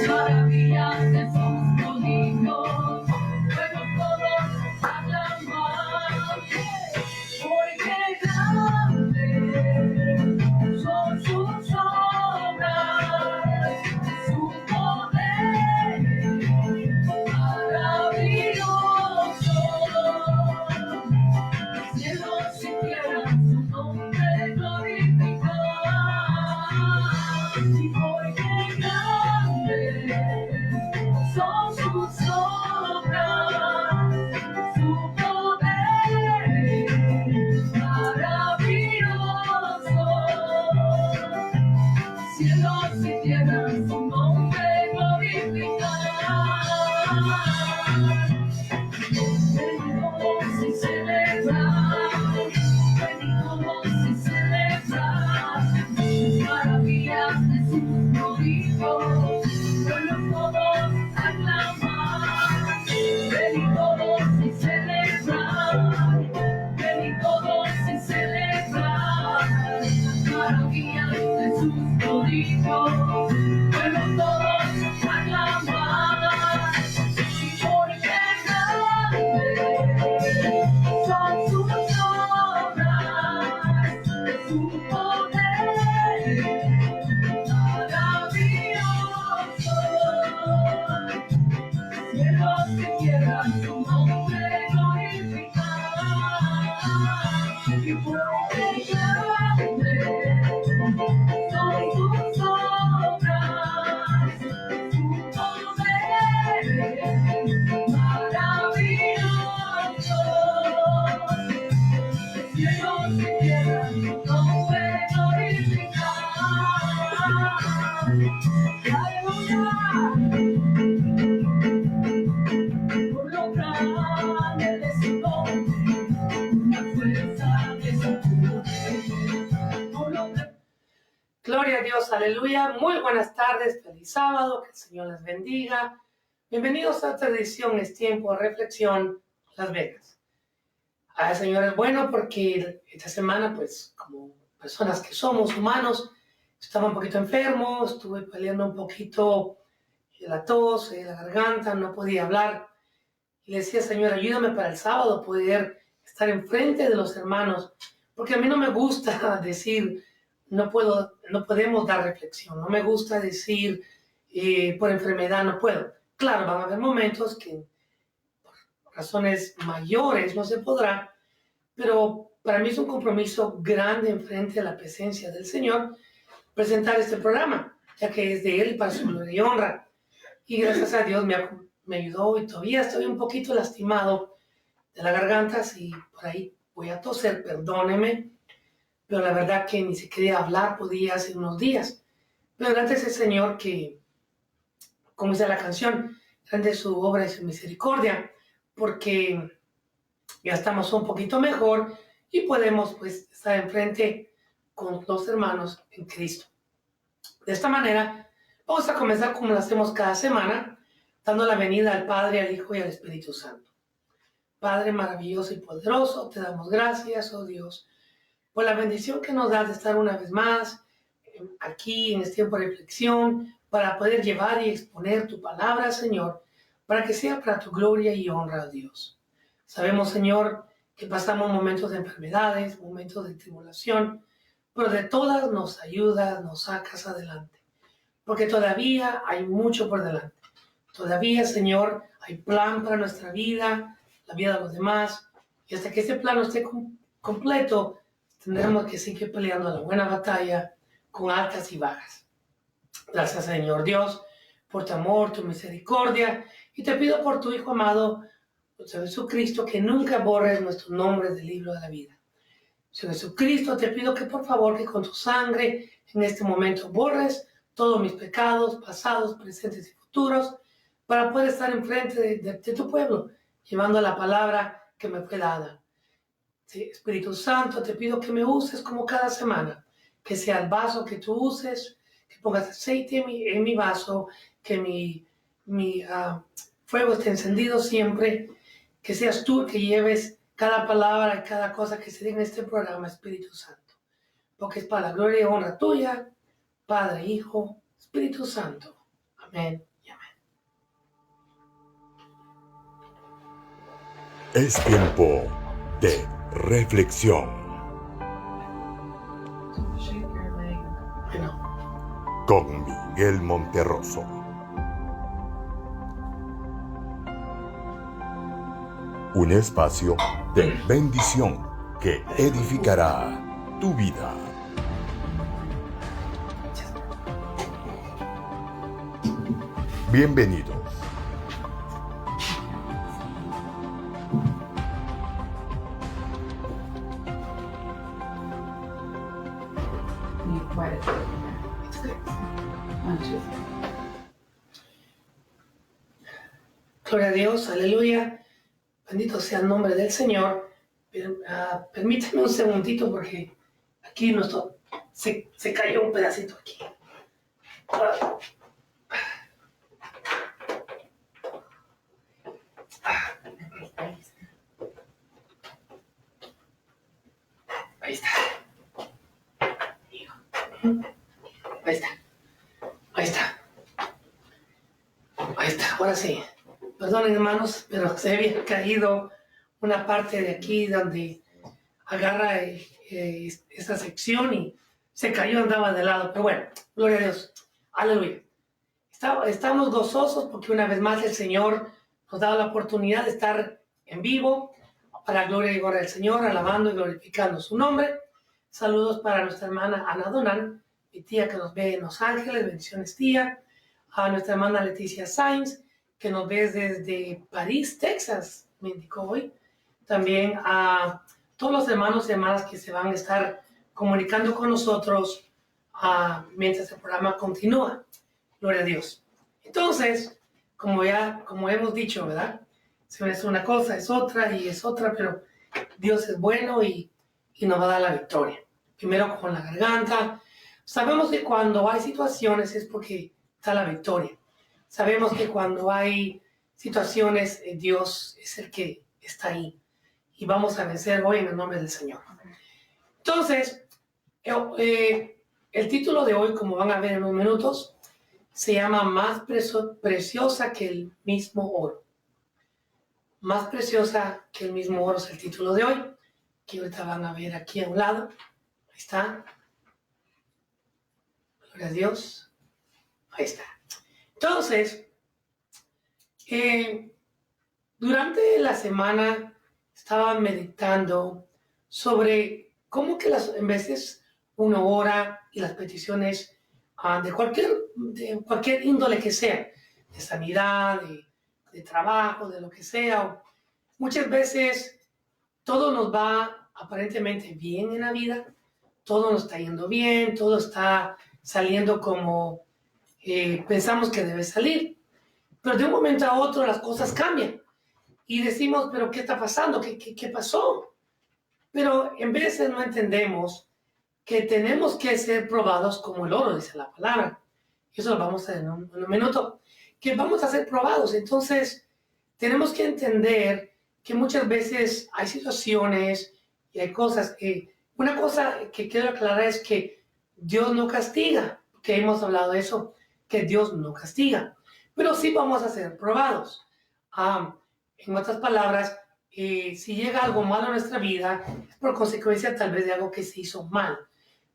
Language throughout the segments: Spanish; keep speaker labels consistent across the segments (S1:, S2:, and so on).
S1: maravillas de sus prodigios, luego todos aclaman, porque grandes son sus obras, su poder maravilloso. Cielos y tierras su nombre glorifican, y porque grandes son sus obras, su poder maravilloso. Cielos y tierras su nombre glorifican. Venimos y celebrar, venimos y celebrar maravillas de sus prodigios, pueblos todos aclaman. Venimos y celebrar, venimos y celebrar maravillas de sus prodigios, pueblos todos aclaman. Porque grandes son sus obras, su poder maravilloso. Cielos y tierras su nombre glorifican, y porque grandes son sus obras, su poder maravilloso. Cielos y tierras su nombre glorifican. Aleluya. Por lo grande de su nombre, la fuerza de su poder. Por lo grande. Gloria a Dios, aleluya. Muy buenas tardes, feliz sábado, que el Señor les bendiga. Bienvenidos a esta edición, es tiempo de reflexión, Las Vegas. El Señor es bueno porque esta semana, pues, como personas que somos humanos, estaba un poquito enfermo, estuve peleando un poquito la tos, la garganta, no podía hablar. Y le decía, Señor, ayúdame para el sábado poder estar enfrente de los hermanos, porque a mí no me gusta decir, no podemos dar reflexión, no me gusta decir, por enfermedad no puedo. Claro, van a haber momentos que por razones mayores no se podrá, pero para mí es un compromiso grande enfrente de la presencia del Señor presentar este programa, ya que es de Él para su gloria y honra. Y gracias a Dios me ayudó y todavía estoy un poquito lastimado de la garganta, si por ahí voy a toser, perdóneme, pero la verdad que ni siquiera hablar podía hace unos días. Pero gracias al Señor que, como dice la canción, grande es su obra y su misericordia, porque ya estamos un poquito mejor y podemos pues estar enfrente con los hermanos en Cristo. De esta manera, vamos a comenzar como lo hacemos cada semana, dando la bienvenida al Padre, al Hijo y al Espíritu Santo. Padre maravilloso y poderoso, te damos gracias, oh Dios, por la bendición que nos das de estar una vez más aquí en este tiempo de reflexión, para poder llevar y exponer tu palabra, Señor, para que sea para tu gloria y honra, Dios. Sabemos, Señor, que pasamos momentos de enfermedades, momentos de tribulación, pero de todas nos ayudas, nos sacas adelante, porque todavía hay mucho por delante. Todavía, Señor, hay plan para nuestra vida, la vida de los demás, y hasta que ese plan no esté completo, tendremos que seguir peleando la buena batalla con altas y bajas. Gracias, Señor Dios, por tu amor, tu misericordia, y te pido por tu Hijo amado, Señor Jesucristo, que nunca borres nuestro nombre del libro de la vida. Señor Jesucristo, te pido que por favor, que con tu sangre en este momento borres todos mis pecados, pasados, presentes y futuros, para poder estar enfrente de tu pueblo, llevando la palabra que me fue dada. Sí, Espíritu Santo, te pido que me uses como cada semana, que sea el vaso que tú uses, que pongas aceite en mi vaso, que mi fuego esté encendido siempre, que seas tú que lleves cada palabra y cada cosa que se diga en este programa, Espíritu Santo, porque es para la gloria y honra tuya, Padre, Hijo, Espíritu Santo. Amén y amén.
S2: Es tiempo de reflexión.
S1: Bueno,
S2: Con Miguel Monterroso. Un espacio de bendición que edificará tu vida. Bienvenidos.
S1: Gloria a Dios, aleluya. Bendito sea el nombre del Señor. Permítame un segundito porque aquí se cayó un pedacito aquí. Ahí está. Ahí está. Ahí está. Ahí está. Ahora sí. Perdonen, hermanos, pero se había caído una parte de aquí donde agarra esta sección y se cayó, andaba de lado. Pero bueno, gloria a Dios. Aleluya. Estamos gozosos porque una vez más el Señor nos da la oportunidad de estar en vivo para gloria y gloria del Señor, alabando y glorificando su nombre. Saludos para nuestra hermana Ana Donan, mi tía que nos ve en Los Ángeles, bendiciones tía. A nuestra hermana Leticia Sainz, que nos ve desde París, Texas, me indicó hoy. También a todos los hermanos y hermanas que se van a estar comunicando con nosotros mientras el programa continúa. Gloria a Dios. Entonces, como hemos dicho, ¿verdad? Se me hace una cosa, es otra y es otra, pero Dios es bueno y nos va a dar la victoria. Primero con la garganta. Sabemos que cuando hay situaciones es porque está la victoria. Sabemos que cuando hay situaciones, Dios es el que está ahí. Y vamos a vencer hoy en el nombre del Señor. Entonces, el título de hoy, como van a ver en unos minutos, se llama Más preciosa que el mismo oro. Más preciosa que el mismo oro es el título de hoy, que ahorita van a ver aquí a un lado. Ahí está. Gloria a Dios. Ahí está. Entonces, durante la semana estaba meditando sobre cómo que en veces uno ora y las peticiones de cualquier índole que sea, de sanidad, de trabajo, de lo que sea. Muchas veces todo nos va aparentemente bien en la vida, todo nos está yendo bien, todo está saliendo como pensamos que debe salir. Pero de un momento a otro las cosas cambian y decimos, pero ¿qué está pasando? ¿Qué pasó? Pero en veces no entendemos que tenemos que ser probados como el oro, dice la palabra. Eso lo vamos a ver en un minuto. Que vamos a ser probados. Entonces, tenemos que entender que muchas veces hay situaciones y hay cosas. Una cosa que quiero aclarar es que Dios no castiga, que hemos hablado de eso, que Dios no castiga, pero sí vamos a ser probados. En otras palabras, si llega algo malo a nuestra vida, es por consecuencia tal vez de algo que se hizo mal.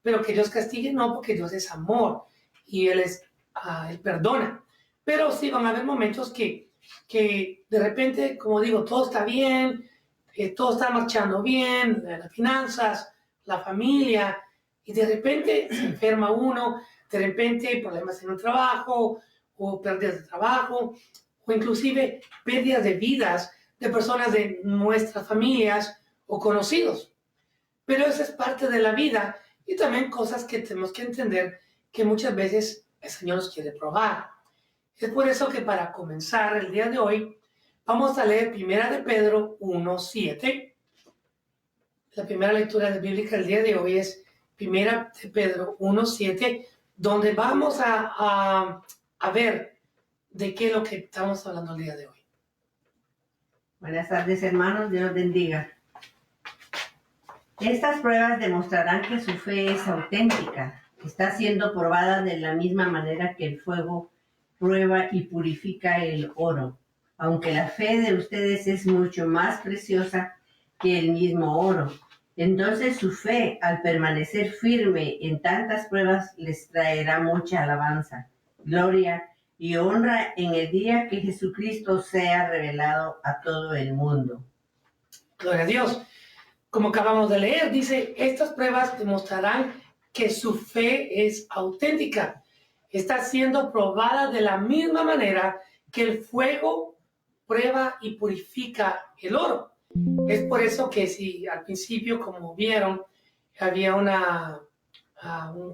S1: Pero que Dios castigue, no, porque Dios es amor y Él perdona. Pero sí van a haber momentos que de repente, como digo, todo está bien, todo está marchando bien, las finanzas, la familia, y de repente se enferma uno, de repente hay problemas en el trabajo, o pérdidas de trabajo, o inclusive pérdidas de vidas de personas de nuestras familias o conocidos. Pero eso es parte de la vida y también cosas que tenemos que entender que muchas veces el Señor nos quiere probar. Es por eso que para comenzar el día de hoy vamos a leer 1 de Pedro 1:7. La primera lectura bíblica del día de hoy es 1 de Pedro 1:7, donde vamos a ver de qué es lo que estamos hablando el día de hoy.
S3: Buenas tardes, hermanos, Dios bendiga. Estas pruebas demostrarán que su fe es auténtica, que está siendo probada de la misma manera que el fuego prueba y purifica el oro, aunque la fe de ustedes es mucho más preciosa que el mismo oro. Entonces su fe, al permanecer firme en tantas pruebas, les traerá mucha alabanza, gloria y honra en el día que Jesucristo sea revelado a todo el mundo.
S1: Gloria a Dios. Como acabamos de leer, dice, estas pruebas demostrarán que su fe es auténtica. Está siendo probada de la misma manera que el fuego prueba y purifica el oro. Es por eso que si al principio, como vieron, había un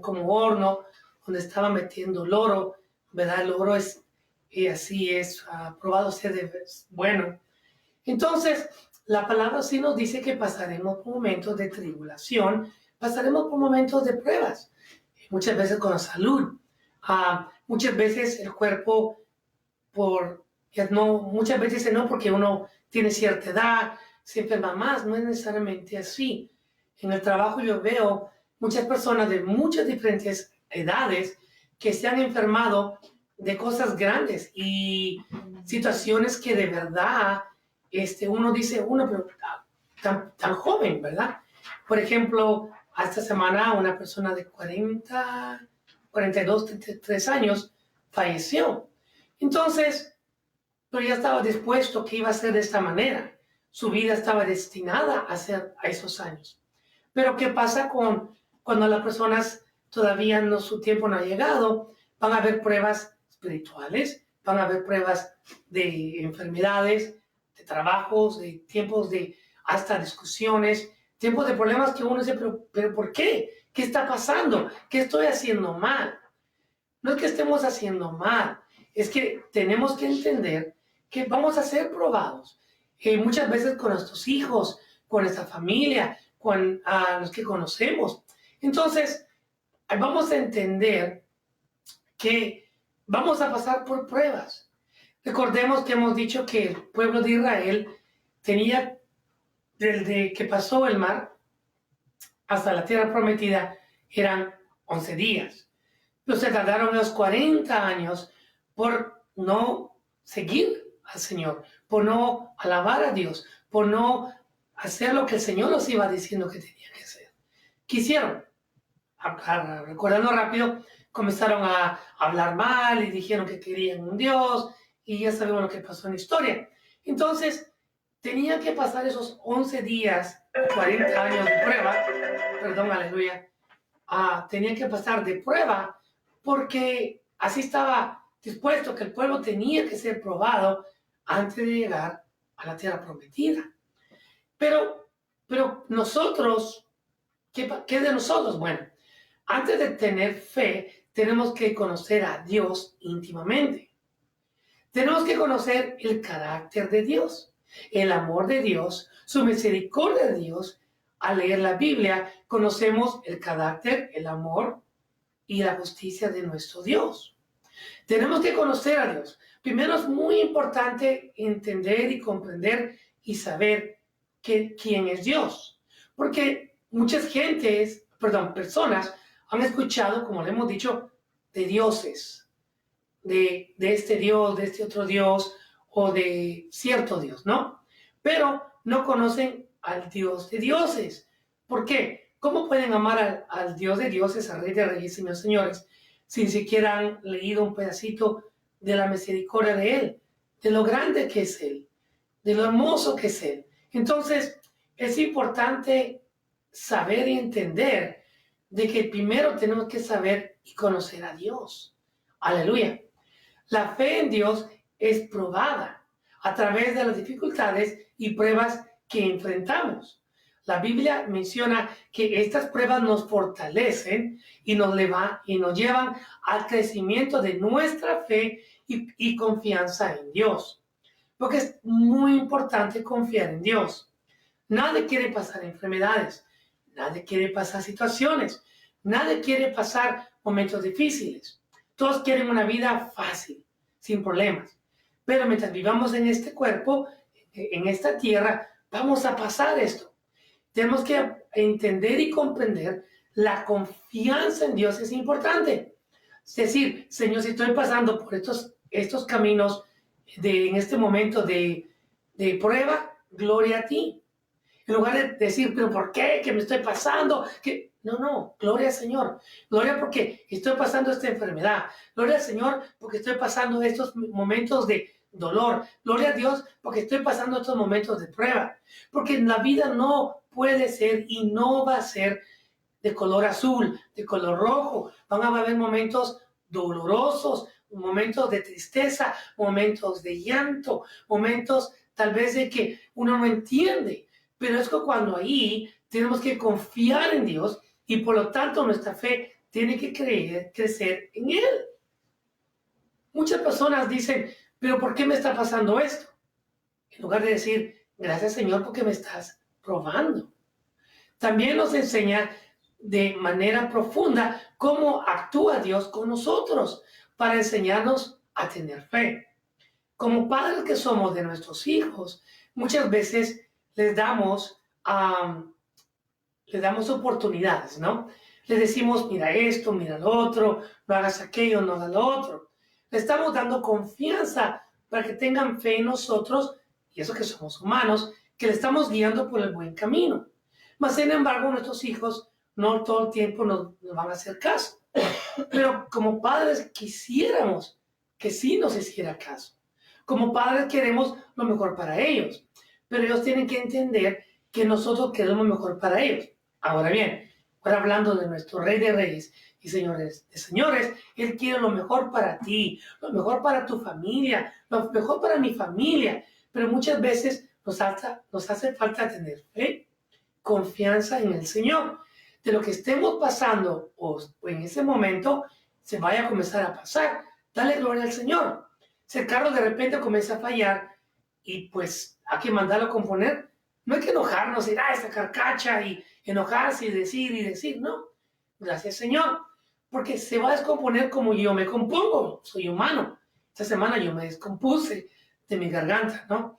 S1: como horno donde estaba metiendo el oro, ¿verdad? El oro es, y así es, probado ser bueno. Entonces, la palabra sí nos dice que pasaremos por momentos de tribulación, pasaremos por momentos de pruebas, muchas veces con la salud, muchas veces el cuerpo muchas veces no porque uno tiene cierta edad, se enferma más, no es necesariamente así. En el trabajo yo veo muchas personas de muchas diferentes edades que se han enfermado de cosas grandes y situaciones que de verdad uno dice, pero tan joven, ¿verdad? Por ejemplo, esta semana una persona de 42, 33 años falleció. Entonces, pero ya estaba dispuesto que iba a ser de esta manera. Su vida estaba destinada a ser a esos años. Pero ¿qué pasa cuando las personas todavía su tiempo no ha llegado? Van a haber pruebas espirituales, van a haber pruebas de enfermedades, de trabajos, de tiempos de hasta discusiones, tiempos de problemas que uno dice, pero ¿por qué? ¿Qué está pasando? ¿Qué estoy haciendo mal? No es que estemos haciendo mal, es que tenemos que entender que vamos a ser probados. Muchas veces con nuestros hijos, con nuestra familia, con los que conocemos. Entonces, vamos a entender que vamos a pasar por pruebas. Recordemos que hemos dicho que el pueblo de Israel tenía, desde que pasó el mar hasta la tierra prometida, eran 11 días. Pero se tardaron unos 40 años por no seguir al Señor, por no alabar a Dios, por no hacer lo que el Señor nos iba diciendo que tenían que hacer. Quisieron, recordando rápido, comenzaron a hablar mal y dijeron que querían un Dios y ya sabemos lo que pasó en la historia. Entonces, tenían que pasar esos 11 días, 40 años de prueba, perdón, aleluya, tenían que pasar de prueba porque así estaba dispuesto que el pueblo tenía que ser probado antes de llegar a la tierra prometida. Pero nosotros, ¿qué de nosotros? Bueno, antes de tener fe, tenemos que conocer a Dios íntimamente. Tenemos que conocer el carácter de Dios, el amor de Dios, su misericordia de Dios. Al leer la Biblia, conocemos el carácter, el amor y la justicia de nuestro Dios. Tenemos que conocer a Dios. Primero es muy importante entender y comprender y saber quién es Dios. Porque muchas personas han escuchado, como le hemos dicho, de dioses, de este Dios, de este otro Dios o de cierto Dios, ¿no? Pero no conocen al Dios de dioses. ¿Por qué? ¿Cómo pueden amar al Dios de dioses, al Rey de Reyes, Señor, señores, sin siquiera han leído un pedacito de la misericordia de Él, de lo grande que es Él, de lo hermoso que es Él? Entonces, es importante saber y entender de que primero tenemos que saber y conocer a Dios. Aleluya. La fe en Dios es probada a través de las dificultades y pruebas que enfrentamos. La Biblia menciona que estas pruebas nos fortalecen y nos llevan al crecimiento de nuestra fe y confianza en Dios. Porque es muy importante confiar en Dios. Nadie quiere pasar enfermedades, nadie quiere pasar situaciones, nadie quiere pasar momentos difíciles. Todos quieren una vida fácil, sin problemas. Pero mientras vivamos en este cuerpo, en esta tierra, vamos a pasar esto. Tenemos que entender y comprender la confianza en Dios es importante. Es decir, Señor, si estoy pasando por estos caminos en este momento de prueba, gloria a ti. En lugar de decir, pero ¿por qué? ¿Qué me estoy pasando? ¿Qué? No, gloria al Señor. Gloria porque estoy pasando esta enfermedad. Gloria al Señor porque estoy pasando estos momentos de dolor. Gloria a Dios porque estoy pasando estos momentos de prueba. Porque la vida no puede ser y no va a ser de color azul, de color rojo. Van a haber momentos dolorosos, momentos de tristeza, momentos de llanto, momentos tal vez de que uno no entiende. Pero es que cuando ahí tenemos que confiar en Dios y por lo tanto nuestra fe tiene que crecer en Él. Muchas personas dicen, pero ¿por qué me está pasando esto? En lugar de decir, gracias Señor porque me estás probando. También nos enseña de manera profunda cómo actúa Dios con nosotros para enseñarnos a tener fe. Como padres que somos de nuestros hijos, muchas veces les damos oportunidades, ¿no? Les decimos, mira esto, mira lo otro, no hagas aquello, no hagas lo otro. Le estamos dando confianza para que tengan fe en nosotros, y eso que somos humanos, que le estamos guiando por el buen camino. Mas, sin embargo, nuestros hijos no todo el tiempo nos van a hacer caso. Pero como padres quisiéramos que sí nos hiciera caso. Como padres queremos lo mejor para ellos. Pero ellos tienen que entender que nosotros queremos lo mejor para ellos. Ahora bien, ahora hablando de nuestro Rey de Reyes y Señores de Señores, Él quiere lo mejor para ti, lo mejor para tu familia, lo mejor para mi familia. Pero muchas veces nos hace falta tener fe, confianza en el Señor. De lo que estemos pasando o en ese momento se vaya a comenzar a pasar. Dale gloria al Señor. Si el carro de repente comienza a fallar y pues hay que mandarlo a componer, no hay que enojarnos y esta carcacha y enojarse y decir, no. Gracias Señor. Porque se va a descomponer como yo me compongo. Soy humano. Esta semana yo me descompuse de mi garganta, ¿no?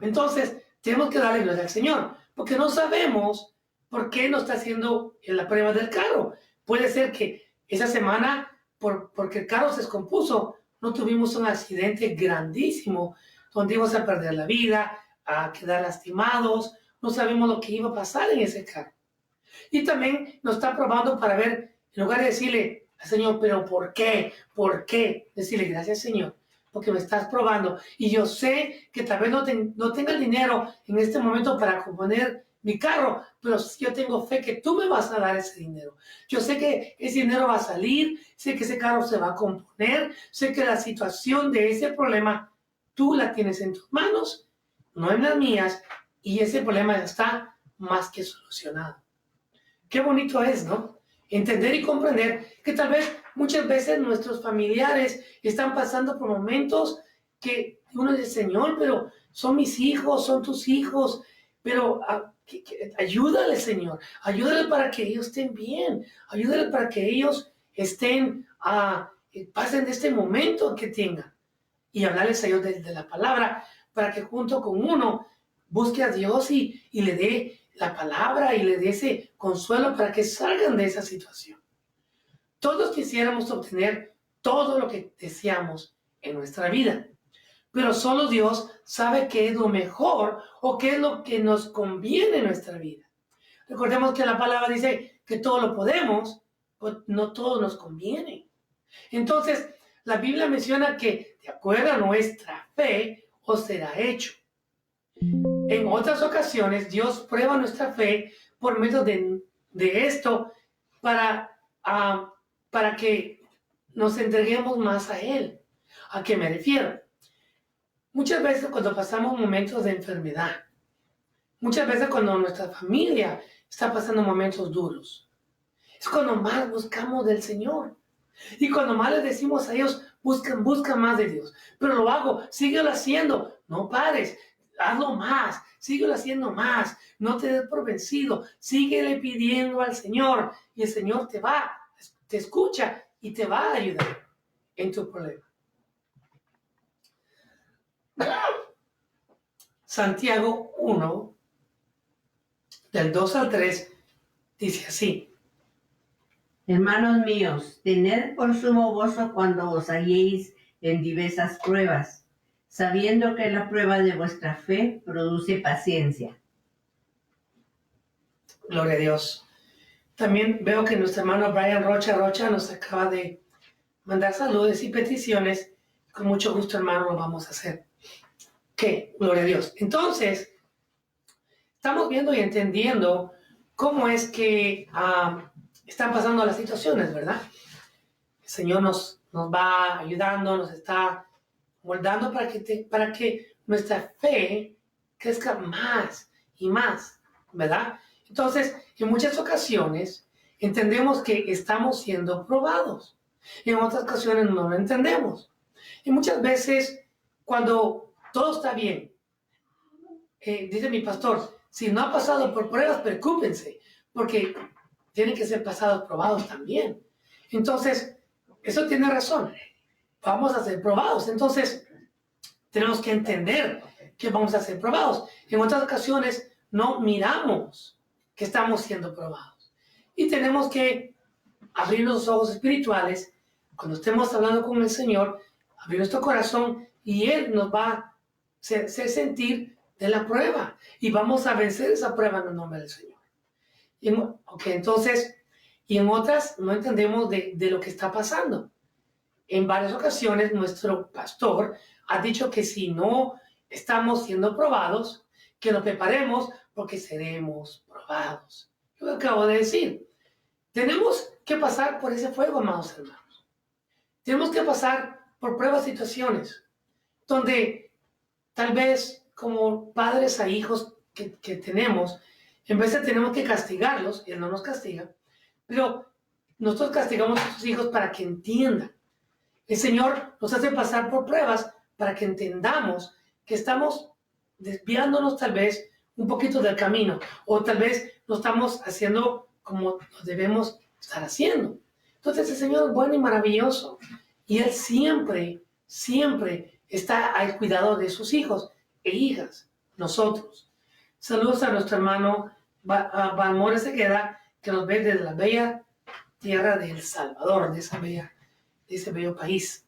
S1: Entonces, tenemos que darle gloria al Señor. Porque no sabemos ¿por qué no está haciendo la prueba del carro? Puede ser que esa semana, porque el carro se descompuso, no tuvimos un accidente grandísimo donde íbamos a perder la vida, a quedar lastimados, no sabemos lo que iba a pasar en ese carro. Y también nos está probando para ver, en lugar de decirle al Señor, pero ¿por qué? ¿Por qué? Decirle, gracias Señor, porque me estás probando. Y yo sé que tal vez no tenga el dinero en este momento para componer mi carro, pero yo tengo fe que tú me vas a dar ese dinero. Yo sé que ese dinero va a salir, sé que ese carro se va a componer, sé que la situación de ese problema tú la tienes en tus manos, no en las mías, y ese problema ya está más que solucionado. Qué bonito es, ¿no? Entender y comprender que tal vez muchas veces nuestros familiares están pasando por momentos que uno dice, Señor, pero son mis hijos, son tus hijos, pero ayúdale, Señor, ayúdale para que ellos estén bien, ayúdale para que ellos pasen de este momento que tengan. Y hablarles a ellos de la palabra, para que junto con uno busque a Dios y le dé la palabra y le dé ese consuelo para que salgan de esa situación. Todos quisiéramos obtener todo lo que deseamos en nuestra vida, pero solo Dios sabe qué es lo mejor o qué es lo que nos conviene en nuestra vida. Recordemos que la palabra dice que todo lo podemos, pero no todo nos conviene. Entonces, la Biblia menciona que de acuerdo a nuestra fe os será hecho. En otras ocasiones, Dios prueba nuestra fe por medio de esto para que nos entreguemos más a Él. ¿A qué me refiero? Muchas veces cuando pasamos momentos de enfermedad, muchas veces cuando nuestra familia está pasando momentos duros, es cuando más buscamos del Señor. Y cuando más les decimos a ellos, busca más de Dios. Pero lo hago, síguelo haciendo, no pares, hazlo más, síguelo haciendo más, no te des por vencido, síguele pidiendo al Señor y el Señor te escucha y te va a ayudar en tu problema. Santiago 1, del 2 al 3, dice así:
S3: Hermanos míos, tened por sumo gozo cuando os halléis en diversas pruebas, sabiendo que la prueba de vuestra fe produce paciencia.
S1: Gloria a Dios. También veo que nuestro hermano Brian Rocha nos acaba de mandar saludos y peticiones. Con mucho gusto, hermano, lo vamos a hacer. ¿Qué? Gloria a Dios. Entonces, estamos viendo y entendiendo cómo es que están pasando las situaciones, ¿verdad? El Señor nos va ayudando, nos está moldando para que nuestra fe crezca más y más, ¿verdad? Entonces, en muchas ocasiones entendemos que estamos siendo probados. En otras ocasiones no lo entendemos. Y muchas veces, cuando todo está bien, dice mi pastor, si no ha pasado por pruebas, preocúpense, porque tienen que ser pasados probados también. Entonces, eso tiene razón. Vamos a ser probados. Entonces, tenemos que entender que vamos a ser probados. En otras ocasiones, no miramos que estamos siendo probados. Y tenemos que abrir los ojos espirituales. Cuando estemos hablando con el Señor, abrir nuestro corazón y Él nos va a hacer sentir de la prueba. Y vamos a vencer esa prueba en el nombre del Señor. Entonces, y en otras no entendemos de lo que está pasando. En varias ocasiones nuestro pastor ha dicho que si no estamos siendo probados, que nos preparemos porque seremos probados. Yo lo acabo de decir. Tenemos que pasar por ese fuego, amados hermanos. Tenemos que pasar por pruebas, situaciones, donde tal vez como padres a hijos que tenemos, en vez de tenemos que castigarlos, y Él no nos castiga, pero nosotros castigamos a sus hijos para que entiendan. El Señor nos hace pasar por pruebas para que entendamos que estamos desviándonos tal vez un poquito del camino, o tal vez no estamos haciendo como lo debemos estar haciendo. Entonces el Señor es bueno y maravilloso, y Él siempre está al cuidado de sus hijos e hijas, nosotros. Saludos a nuestro hermano Valmore Segueda, que nos ve desde la bella tierra de El Salvador, de ese bello país.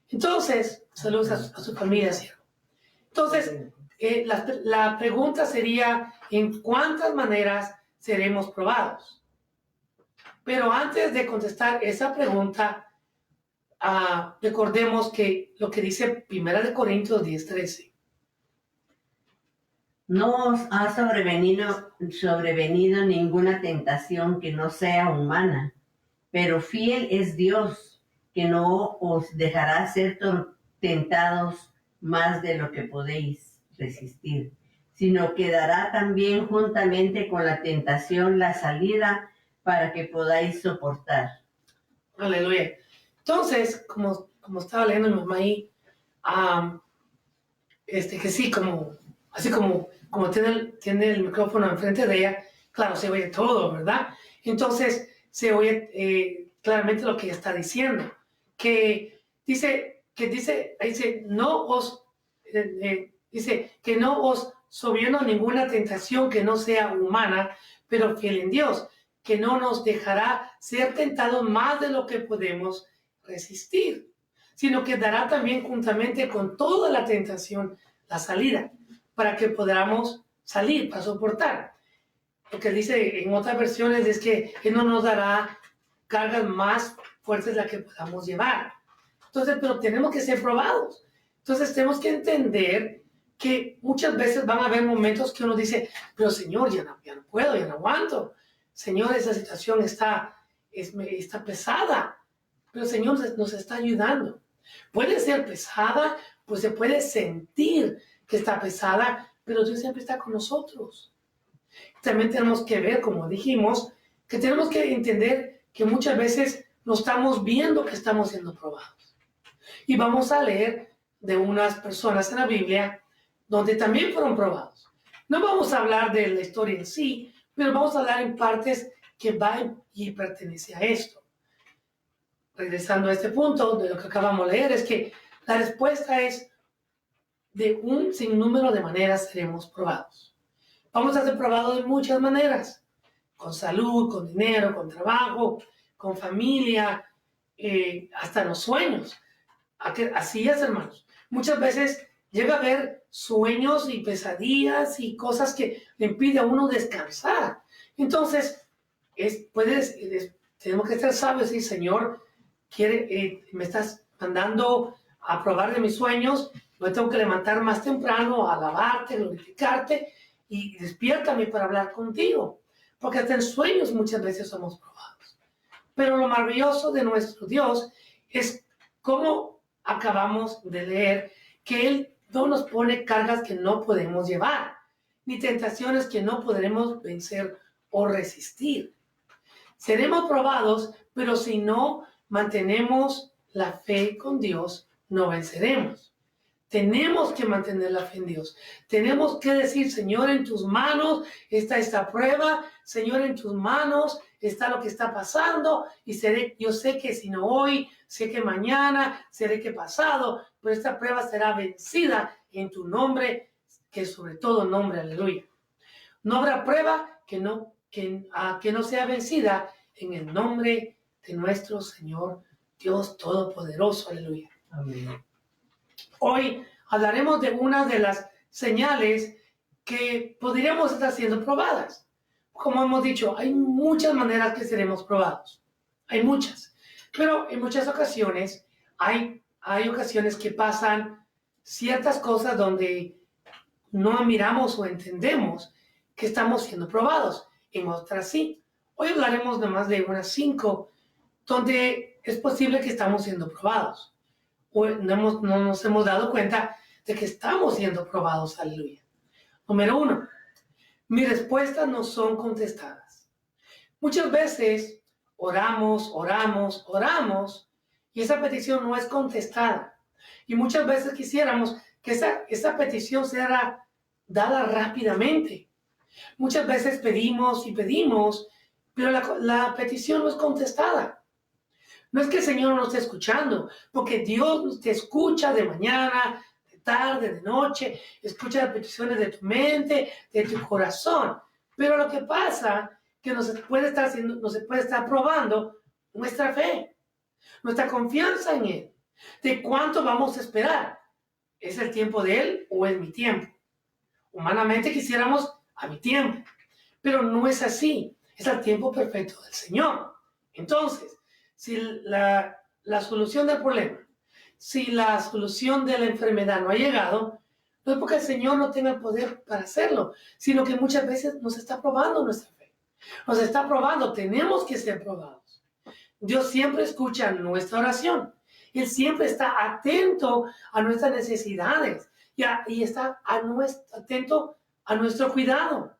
S1: Entonces, saludos a su familia, siervo. Entonces, la pregunta sería, ¿en cuántas maneras seremos probados? Pero antes de contestar esa pregunta, recordemos que lo que dice 1 Corintios 10:13.
S3: No os ha sobrevenido ninguna tentación que no sea humana, pero fiel es Dios, que no os dejará ser tentados más de lo que podéis resistir, sino que dará también juntamente con la tentación la salida para que podáis soportar.
S1: Aleluya. Entonces, como estaba leyendo mi mamá ahí, que sí, así como tiene el micrófono enfrente de ella, claro, se oye todo, ¿verdad? Entonces, se oye claramente lo que ella está diciendo, que dice, que no os sobrevino ninguna tentación que no sea humana, pero fiel en Dios, que no nos dejará ser tentados más de lo que podemos resistir, sino que dará también juntamente con toda la tentación la salida, para que podamos salir, para soportar. Lo que dice en otras versiones es que Él no nos dará cargas más fuertes de las que podamos llevar. Entonces, pero tenemos que ser probados. Entonces, tenemos que entender que muchas veces van a haber momentos que uno dice, pero Señor, ya no puedo, ya no aguanto. Señor, esa situación está pesada, pero el Señor nos está ayudando. Puede ser pesada, pues se puede sentir que está pesada, pero Dios siempre está con nosotros. También tenemos que ver, como dijimos, que tenemos que entender que muchas veces no estamos viendo que estamos siendo probados. Y vamos a leer de unas personas en la Biblia donde también fueron probados. No vamos a hablar de la historia en sí, pero vamos a hablar en partes que van y pertenece a esto. Regresando a este punto de lo que acabamos de leer, es que la respuesta es: de un sinnúmero de maneras seremos probados. Vamos a ser probados de muchas maneras: con salud, con dinero, con trabajo, con familia, hasta en los sueños. Así es, hermanos. Muchas veces llega a haber sueños y pesadillas y cosas que le impiden a uno descansar. Entonces, tenemos que estar sabios y decir, Señor, me estás mandando a probar de mis sueños, me tengo que levantar más temprano, a alabarte, glorificarte, y despiértame para hablar contigo. Porque hasta en sueños muchas veces somos probados. Pero lo maravilloso de nuestro Dios es cómo acabamos de leer que Él no nos pone cargas que no podemos llevar, ni tentaciones que no podremos vencer o resistir. Seremos probados, pero si no mantenemos la fe con Dios, no venceremos. Tenemos que mantener la fe en Dios. Tenemos que decir, Señor, en tus manos está esta prueba. Señor, en tus manos está lo que está pasando. Y yo sé que si no hoy, sé que mañana, sé que pasado, pero esta prueba será vencida en tu nombre, que es sobre todo nombre, aleluya. No habrá prueba que no sea vencida en el nombre de nuestro Señor Dios Todopoderoso, aleluya.
S3: Amén.
S1: Hoy hablaremos de una de las señales que podríamos estar siendo probadas. Como hemos dicho, hay muchas maneras que seremos probados. Hay muchas. Pero en muchas ocasiones hay ocasiones que pasan ciertas cosas donde no miramos o entendemos que estamos siendo probados. En otras sí. Hoy hablaremos nomás de unas 5 donde es posible que estamos siendo probados. O no nos hemos dado cuenta de que estamos siendo probados, aleluya. Número 1, mis respuestas no son contestadas. Muchas veces oramos y esa petición no es contestada. Y muchas veces quisiéramos que esa petición sea dada rápidamente. Muchas veces pedimos, pero la petición no es contestada. No es que el Señor no esté escuchando, porque Dios te escucha de mañana, de tarde, de noche, escucha las peticiones de tu mente, de tu corazón. Pero lo que pasa es que no se puede estar probando nuestra fe, nuestra confianza en Él, de cuánto vamos a esperar. ¿Es el tiempo de Él o es mi tiempo? Humanamente quisiéramos a mi tiempo, pero no es así, es el tiempo perfecto del Señor. Entonces, si la solución del problema, si la solución de la enfermedad no ha llegado, no es porque el Señor no tenga el poder para hacerlo, sino que muchas veces nos está probando nuestra fe. Nos está probando, tenemos que ser probados. Dios siempre escucha nuestra oración. Él siempre está atento a nuestras necesidades y está atento a nuestro cuidado.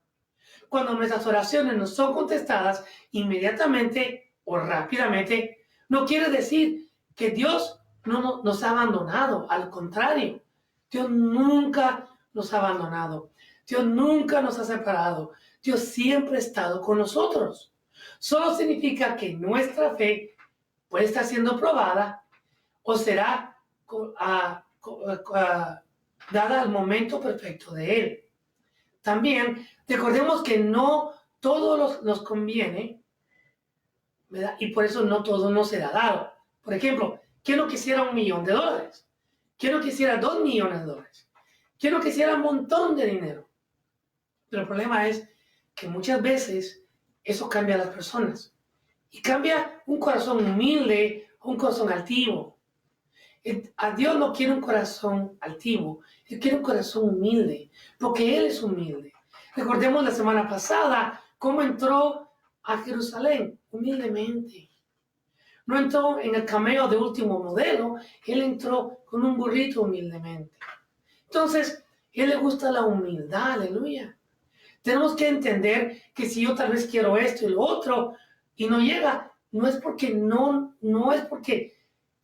S1: Cuando nuestras oraciones no son contestadas inmediatamente o rápidamente, no quiere decir que Dios no nos ha abandonado. Al contrario, Dios nunca nos ha abandonado. Dios nunca nos ha separado. Dios siempre ha estado con nosotros. Solo significa que nuestra fe puede estar siendo probada o será dada al momento perfecto de Él. También recordemos que no todo nos conviene, ¿verdad? Y por eso no todo nos será dado. Por ejemplo, ¿quién no quisiera $1 millón? ¿Quién no quisiera $2 millones? ¿Quién no quisiera un montón de dinero? Pero el problema es que muchas veces eso cambia a las personas. Y cambia un corazón humilde a un corazón altivo. A Dios no quiere un corazón altivo, Él quiere un corazón humilde, porque Él es humilde. Recordemos la semana pasada cómo entró a Jerusalén humildemente. No entró en el cameo de último modelo, Él entró con un burrito humildemente. Entonces, a Él le gusta la humildad, aleluya. Tenemos que entender que si yo tal vez quiero esto y lo otro y no llega, no es porque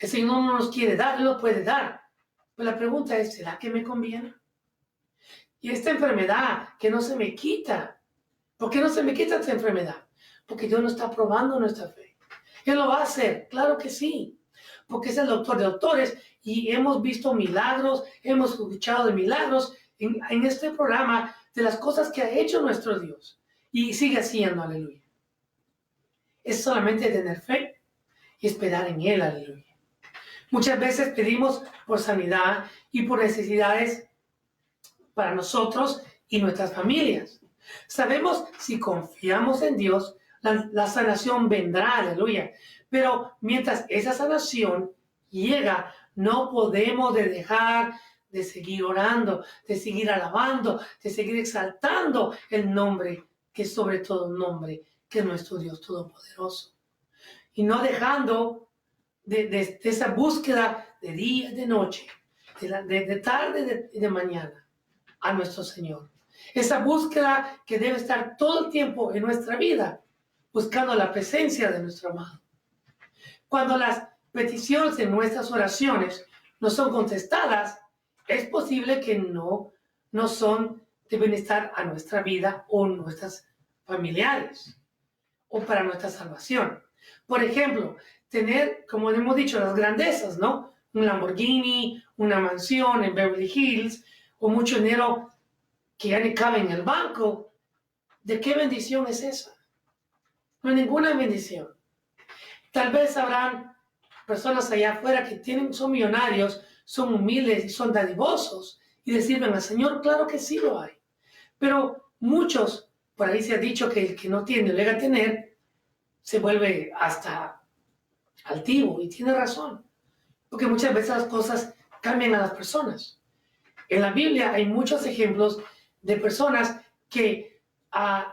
S1: el Señor no nos quiere dar, Él lo puede dar. Pero la pregunta es, ¿será que me conviene? Y esta enfermedad que no se me quita, ¿por qué no se me quita esta enfermedad? Porque Dios no está probando nuestra fe. Él lo va a hacer, claro que sí, porque es el doctor de doctores y hemos visto milagros, hemos escuchado de milagros en este programa de las cosas que ha hecho nuestro Dios y sigue haciendo, aleluya. es solamente tener fe y esperar en Él, aleluya. Muchas veces pedimos por sanidad y por necesidades para nosotros y nuestras familias. Sabemos si confiamos en Dios, la sanación vendrá, aleluya. Pero mientras esa sanación llega, no podemos dejar de seguir orando, de seguir alabando, de seguir exaltando el nombre que es sobre todo nombre, que es nuestro Dios Todopoderoso. Y no dejando de esa búsqueda de día y de noche, de tarde y de mañana a nuestro Señor. Esa búsqueda que debe estar todo el tiempo en nuestra vida, buscando la presencia de nuestro amado. Cuando las peticiones de nuestras oraciones no son contestadas, es posible que no son de bienestar a nuestra vida o nuestras familiares o para nuestra salvación. Por ejemplo, tener, como hemos dicho, las grandezas, ¿no? Un Lamborghini, una mansión en Beverly Hills o mucho dinero que ya ni cabe en el banco. ¿De qué bendición es esa? No hay ninguna bendición. Tal vez habrán personas allá afuera que son millonarios, son humildes y son dadivosos y le sirven al Señor. Claro que sí lo hay. Pero muchos, por ahí se ha dicho que el que no tiene, llega a tener, se vuelve hasta altivo, y tiene razón. Porque muchas veces las cosas cambian a las personas. En la Biblia hay muchos ejemplos de personas que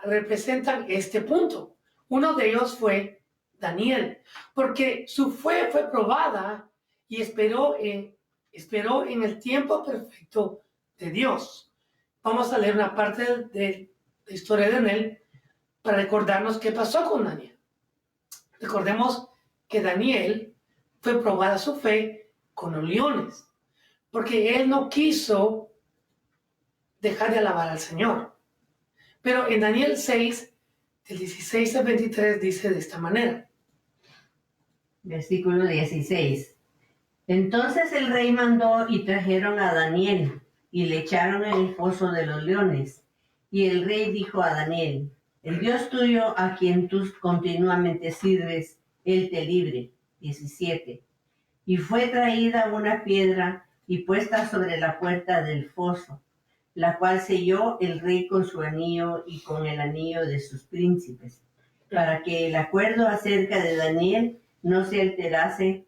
S1: representan este punto. Uno de ellos fue Daniel, porque su fe fue probada y esperó en el tiempo perfecto de Dios. Vamos a leer una parte de la historia de Daniel para recordarnos qué pasó con Daniel. Recordemos que Daniel fue probada su fe con los leones, porque él no quiso dejar de alabar al Señor. Pero en Daniel 6, del 16 al 23, dice de esta manera.
S3: Versículo 16. Entonces el rey mandó y trajeron a Daniel y le echaron en el foso de los leones. Y el rey dijo a Daniel: el Dios tuyo a quien tú continuamente sirves, él te libre. 17. Y fue traída una piedra y puesta sobre la puerta del foso, la cual selló el rey con su anillo y con el anillo de sus príncipes, para que el acuerdo acerca de Daniel no se alterase.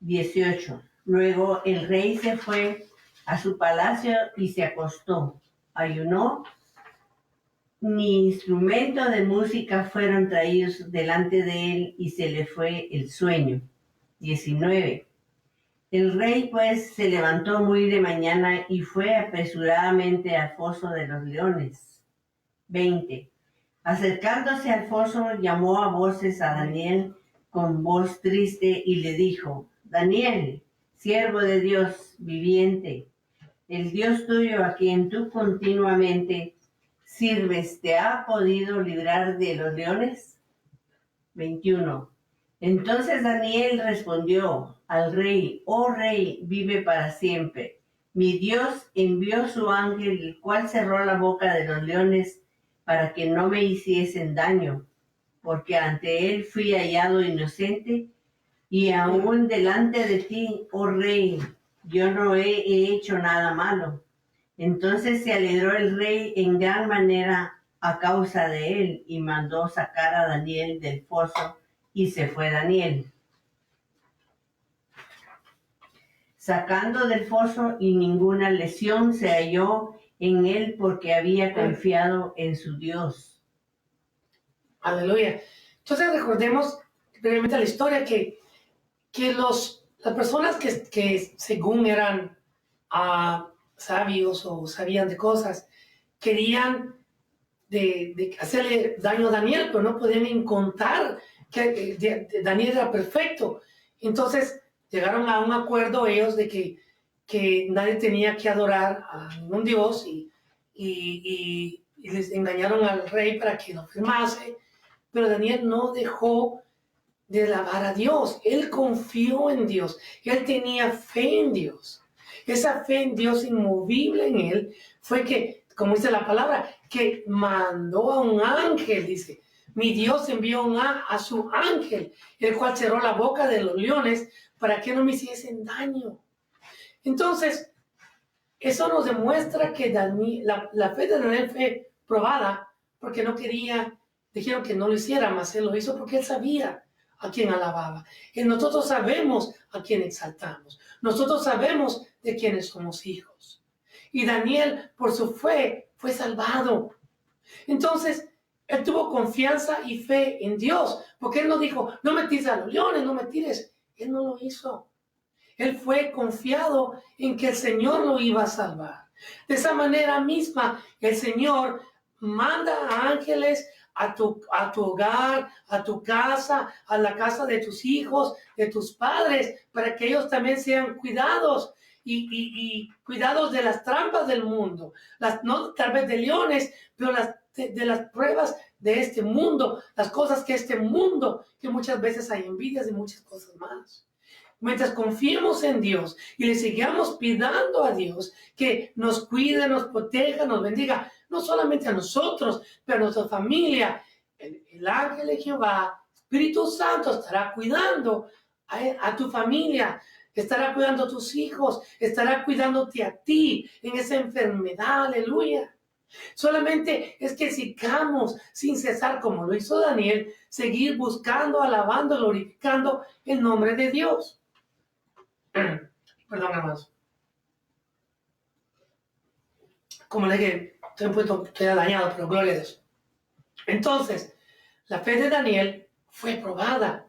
S3: 18. Luego el rey se fue a su palacio y se acostó. Ayunó, ni instrumento de música fueron traídos delante de él y se le fue el sueño. 19. El rey pues se levantó muy de mañana y fue apresuradamente al foso de los leones. 20. Acercándose al foso, llamó a voces a Daniel con voz triste y le dijo: Daniel, siervo de Dios viviente, el Dios tuyo a quien tú continuamente sirves, ¿te ha podido librar de los leones? 21. Entonces Daniel respondió al rey: oh rey, vive para siempre. Mi Dios envió su ángel, el cual cerró la boca de los leones para que no me hiciesen daño, porque ante él fui hallado inocente, y aún delante de ti, oh rey, yo no he hecho nada malo. Entonces se alegró el rey en gran manera a causa de él, y mandó sacar a Daniel del foso, y se fue Daniel, sacando del foso, y ninguna lesión se halló en él, porque había confiado en su Dios.
S1: Aleluya. Entonces recordemos brevemente la historia que las personas que según eran sabios o sabían de cosas, querían de hacerle daño a Daniel, pero no podían encontrar que Daniel era perfecto. Entonces llegaron a un acuerdo ellos de que nadie tenía que adorar a ningún dios y les engañaron al rey para que lo firmase. Pero Daniel no dejó de alabar a Dios. Él confió en Dios. Él tenía fe en Dios. Esa fe en Dios inmovible en él fue que, como dice la palabra, que mandó a un ángel, dice, mi Dios envió a su ángel, el cual cerró la boca de los leones para que no me hiciesen daño. Entonces, eso nos demuestra que la fe de Daniel fue probada porque no quería, dijeron que no lo hiciera, mas él lo hizo porque él sabía a quién alababa. Y nosotros sabemos a quién exaltamos. Nosotros sabemos de quiénes somos hijos. Y Daniel, por su fe, fue salvado. Entonces, él tuvo confianza y fe en Dios, porque él no dijo, no me tires a los leones, no me tires. Él no lo hizo. Él fue confiado en que el Señor lo iba a salvar. De esa manera misma, el Señor manda a ángeles a tu hogar, a tu casa, a la casa de tus hijos, de tus padres, para que ellos también sean cuidados y cuidados de las trampas del mundo, no tal vez de leones, pero de las pruebas de este mundo, las cosas que este mundo, que muchas veces hay envidias y muchas cosas más. Mientras confiemos en Dios y le sigamos pidiendo a Dios que nos cuide, nos proteja, nos bendiga, no solamente a nosotros, pero a nuestra familia, el ángel de Jehová, Espíritu Santo, estará cuidando a tu familia, estará cuidando a tus hijos, estará cuidándote a ti en esa enfermedad, aleluya. Solamente es que sigamos sin cesar, como lo hizo Daniel, seguir buscando, alabando, glorificando el nombre de Dios. Perdón, hermanos. Como le dije, estoy dañado, pero gloria a Dios. Entonces, la fe de Daniel fue probada.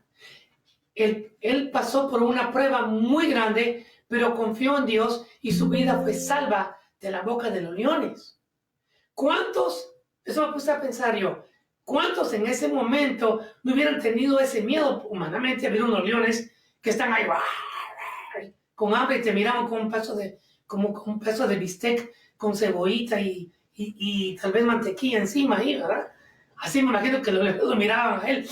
S1: Él pasó por una prueba muy grande, pero confió en Dios y su vida fue salva de la boca de los leones. ¿Cuántos, eso me puse a pensar yo, cuántos en ese momento no hubieran tenido ese miedo humanamente a ver unos leones que están ahí con hambre y te miraban con un pedazo de bistec con cebollita y tal vez mantequilla encima ahí, ¿verdad? Así me imagino que los miraban a él.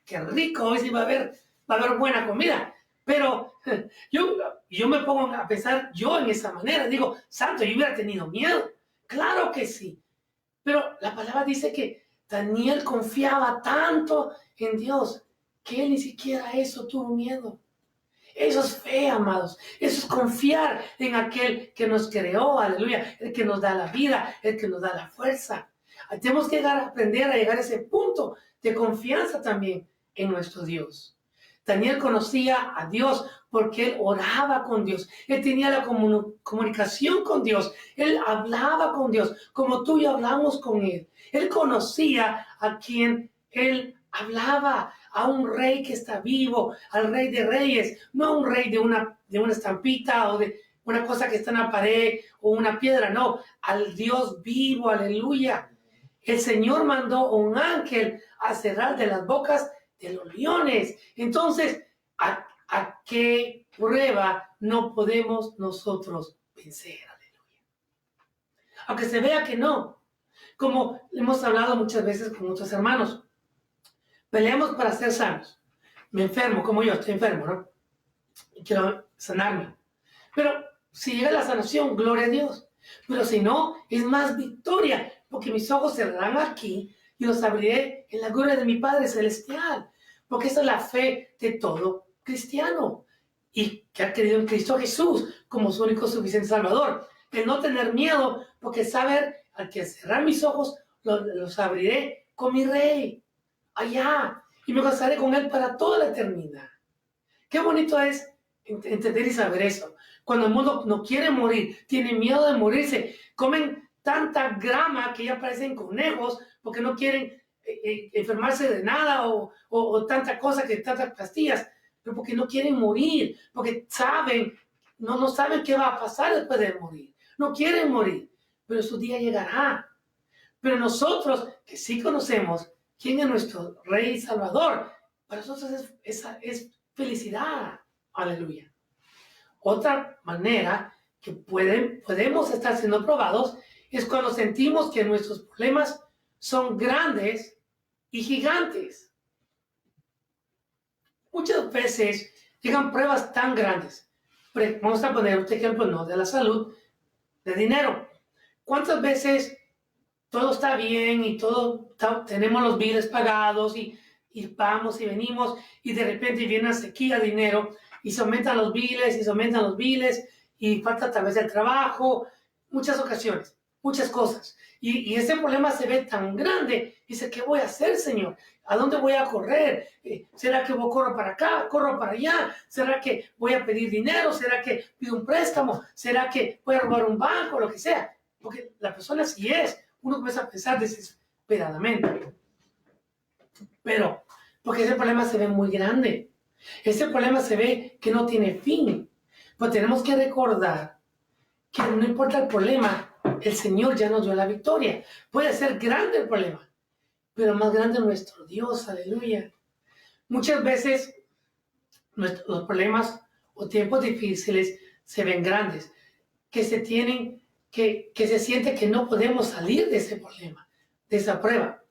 S1: Qué rico, hoy sí va a haber buena comida. Pero yo me pongo a pensar yo en esa manera. Digo, santo, yo hubiera tenido miedo. Claro que sí. Pero la palabra dice que Daniel confiaba tanto en Dios que él ni siquiera eso tuvo miedo. Eso es fe, amados. Eso es confiar en aquel que nos creó, aleluya, el que nos da la vida, el que nos da la fuerza. Tenemos que aprender a llegar a ese punto de confianza también en nuestro Dios. Daniel conocía a Dios porque él oraba con Dios. Él tenía la comunicación con Dios. Él hablaba con Dios como tú y yo hablamos con él. Él conocía a quien él hablaba, a un rey que está vivo, al rey de reyes, no a un rey de una estampita o de una cosa que está en la pared o una piedra, no, al Dios vivo, aleluya. El Señor mandó a un ángel a cerrar de las bocas de los leones. Entonces, ¿a qué prueba no podemos nosotros vencer? Aleluya. Aunque se vea que no, como hemos hablado muchas veces con otros hermanos, peleamos para ser sanos. Me enfermo, como yo, estoy enfermo, ¿no? Y quiero sanarme. Pero si llega la sanación, gloria a Dios. Pero si no, es más victoria, porque mis ojos se cerrarán aquí y los abriré en la gloria de mi Padre Celestial. Porque esa es la fe de todo cristiano y que ha creído en Cristo Jesús como su único suficiente Salvador. El no tener miedo, porque saber al que cerrar mis ojos, los abriré con mi Rey allá y me gozaré con él para toda la eternidad. Qué bonito es entender y saber eso. Cuando el mundo no quiere morir, tiene miedo de morirse, comen tanta grama que ya parecen conejos porque no quieren enfermarse de nada o tanta cosa, que tantas pastillas, pero porque no quieren morir, porque saben, no saben qué va a pasar después de morir. No quieren morir, pero su día llegará. Pero nosotros que sí conocemos quién es nuestro Rey y Salvador, para nosotros es felicidad. Aleluya. Otra manera que podemos estar siendo probados es cuando sentimos que nuestros problemas son grandes y gigantes. Muchas veces llegan pruebas tan grandes. Vamos a poner un ejemplo, no de la salud, de dinero. ¿Cuántas veces todo está bien y todo tenemos los biles pagados y vamos y venimos y de repente viene una sequía de dinero y se aumentan los biles y falta tal vez el trabajo, muchas ocasiones, muchas cosas. Y ese problema se ve tan grande. Dice, ¿qué voy a hacer, Señor? ¿A dónde voy a correr? ¿Será que corro para acá, corro para allá? ¿Será que voy a pedir dinero? ¿Será que pido un préstamo? ¿Será que voy a robar un banco? Lo que sea. Porque la persona sí es. Uno comienza a pensar desesperadamente. Pero, porque ese problema se ve muy grande. Ese problema se ve que no tiene fin. Pues tenemos que recordar que no importa el problema, el Señor ya nos dio la victoria. Puede ser grande el problema, pero más grande nuestro Dios, aleluya. Muchas veces los problemas o tiempos difíciles se ven grandes, que se siente que no podemos salir de ese problema, de esa prueba.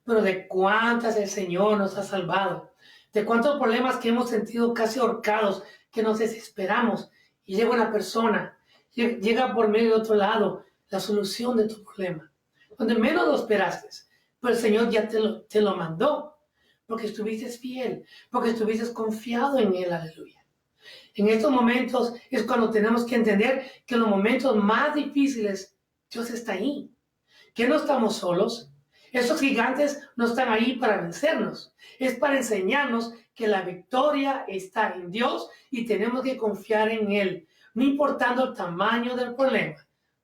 S1: Pero de cuántas el Señor nos ha salvado, de cuántos problemas que hemos sentido casi ahorcados, que nos desesperamos y llega una persona, llega por medio de otro lado la solución de tu problema, donde menos lo esperaste, pero el Señor ya te lo mandó, porque estuviste fiel, porque estuviste confiado en Él, aleluya. En estos momentos es cuando tenemos que entender que en los momentos más difíciles Dios está ahí, que no estamos solos. Esos gigantes no están ahí para vencernos, es para enseñarnos que la victoria está en Dios y tenemos que confiar en Él, no importando el tamaño del problema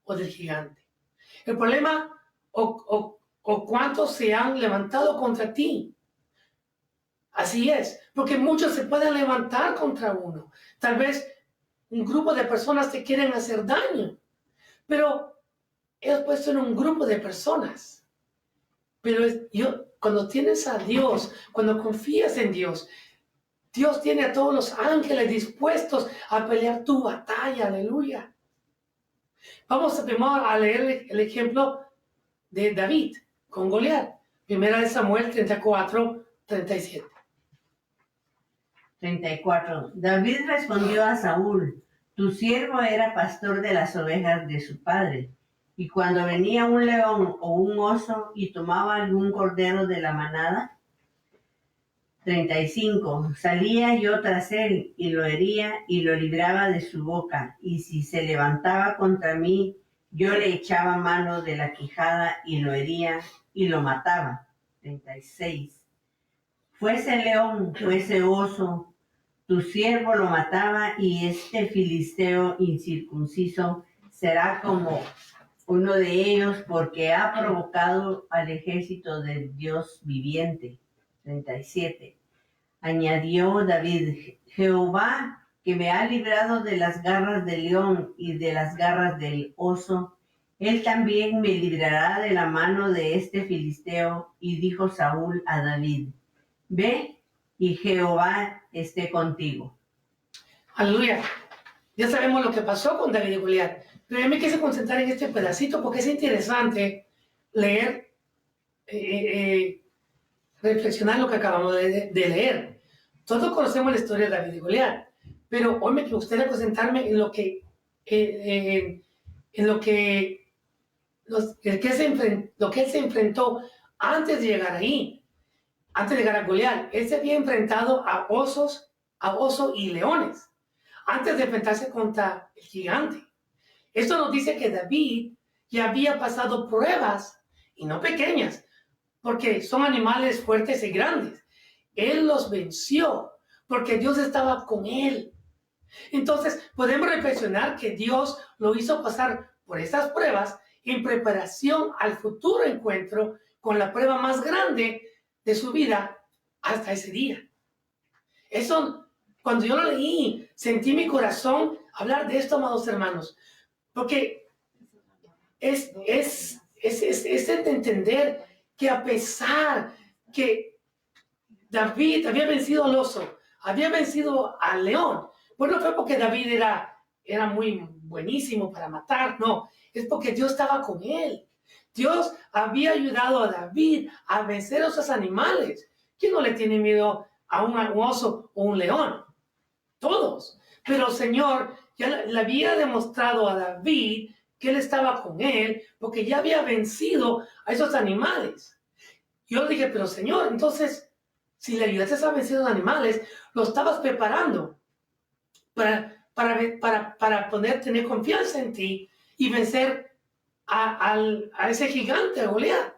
S1: o del gigante. El problema o cuántos se han levantado contra ti. Así es, porque muchos se pueden levantar contra uno. Tal vez un grupo de personas te quieren hacer daño, pero es puesto en un grupo de personas. Pero cuando tienes a Dios, cuando confías en Dios, Dios tiene a todos los ángeles dispuestos a pelear tu batalla, aleluya. Vamos primero a leer el ejemplo de David con Goliat. Primera de Samuel 34, 37.
S3: 34. David respondió a Saúl, tu siervo era pastor de las ovejas de su padre, y cuando venía un león o un oso y tomaba algún cordero de la manada. 35. Salía yo tras él y lo hería y lo libraba de su boca, y si se levantaba contra mí, yo le echaba mano de la quijada y lo hería y lo mataba. 36. Fuese león, fuese oso, tu siervo lo mataba, y este filisteo incircunciso será como uno de ellos, porque ha provocado al ejército del Dios viviente. 37. Añadió David, Jehová, que me ha librado de las garras del león y de las garras del oso, él también me librará de la mano de este filisteo. Y dijo Saúl a David, ve, y Jehová esté contigo.
S1: Aleluya. Ya sabemos lo que pasó con David y Goliat, pero yo me quise concentrar en este pedacito porque es interesante leer, reflexionar lo que acabamos de leer. Todos conocemos la historia de David y Goliat, pero hoy me gustaría concentrarme en lo que él se enfrentó antes de llegar ahí, antes de llegar a Goliat. Él se había enfrentado a oso y leones, antes de enfrentarse contra el gigante. Esto nos dice que David ya había pasado pruebas, y no pequeñas, porque son animales fuertes y grandes. Él los venció, porque Dios estaba con él. Entonces, podemos reflexionar que Dios lo hizo pasar por estas pruebas en preparación al futuro encuentro con la prueba más grande de su vida hasta ese día. Eso, cuando yo lo leí, sentí mi corazón hablar de esto, amados hermanos, porque es de entender que a pesar que David había vencido al oso, había vencido al león, pues no fue porque David era muy buenísimo para matar, no, es porque Dios estaba con él. Dios había ayudado a David a vencer a esos animales. ¿Quién no le tiene miedo a un oso o un león? Todos. Pero el Señor ya le había demostrado a David que él estaba con él porque ya había vencido a esos animales. Yo dije, pero Señor, entonces, si le ayudaste a vencer a los animales, lo estabas preparando para poder tener confianza en ti y vencer a ese gigante, a Goliat.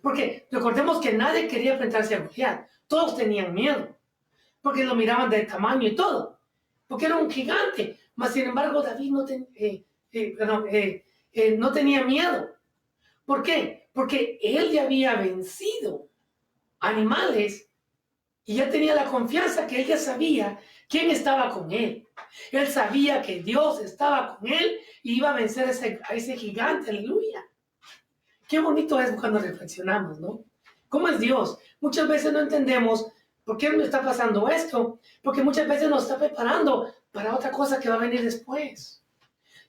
S1: Porque recordemos que nadie quería enfrentarse a Goliat. Todos tenían miedo. Porque lo miraban de tamaño y todo. Porque era un gigante. Mas, sin embargo, David no tenía miedo. ¿Por qué? Porque él ya había vencido animales y ya tenía la confianza que él ya sabía quién estaba con él. Él sabía que Dios estaba con él y iba a vencer a ese gigante. Aleluya. Qué bonito es cuando reflexionamos, ¿no? ¿Cómo es Dios? Muchas veces no entendemos por qué me está pasando esto, porque muchas veces nos está preparando para otra cosa que va a venir después.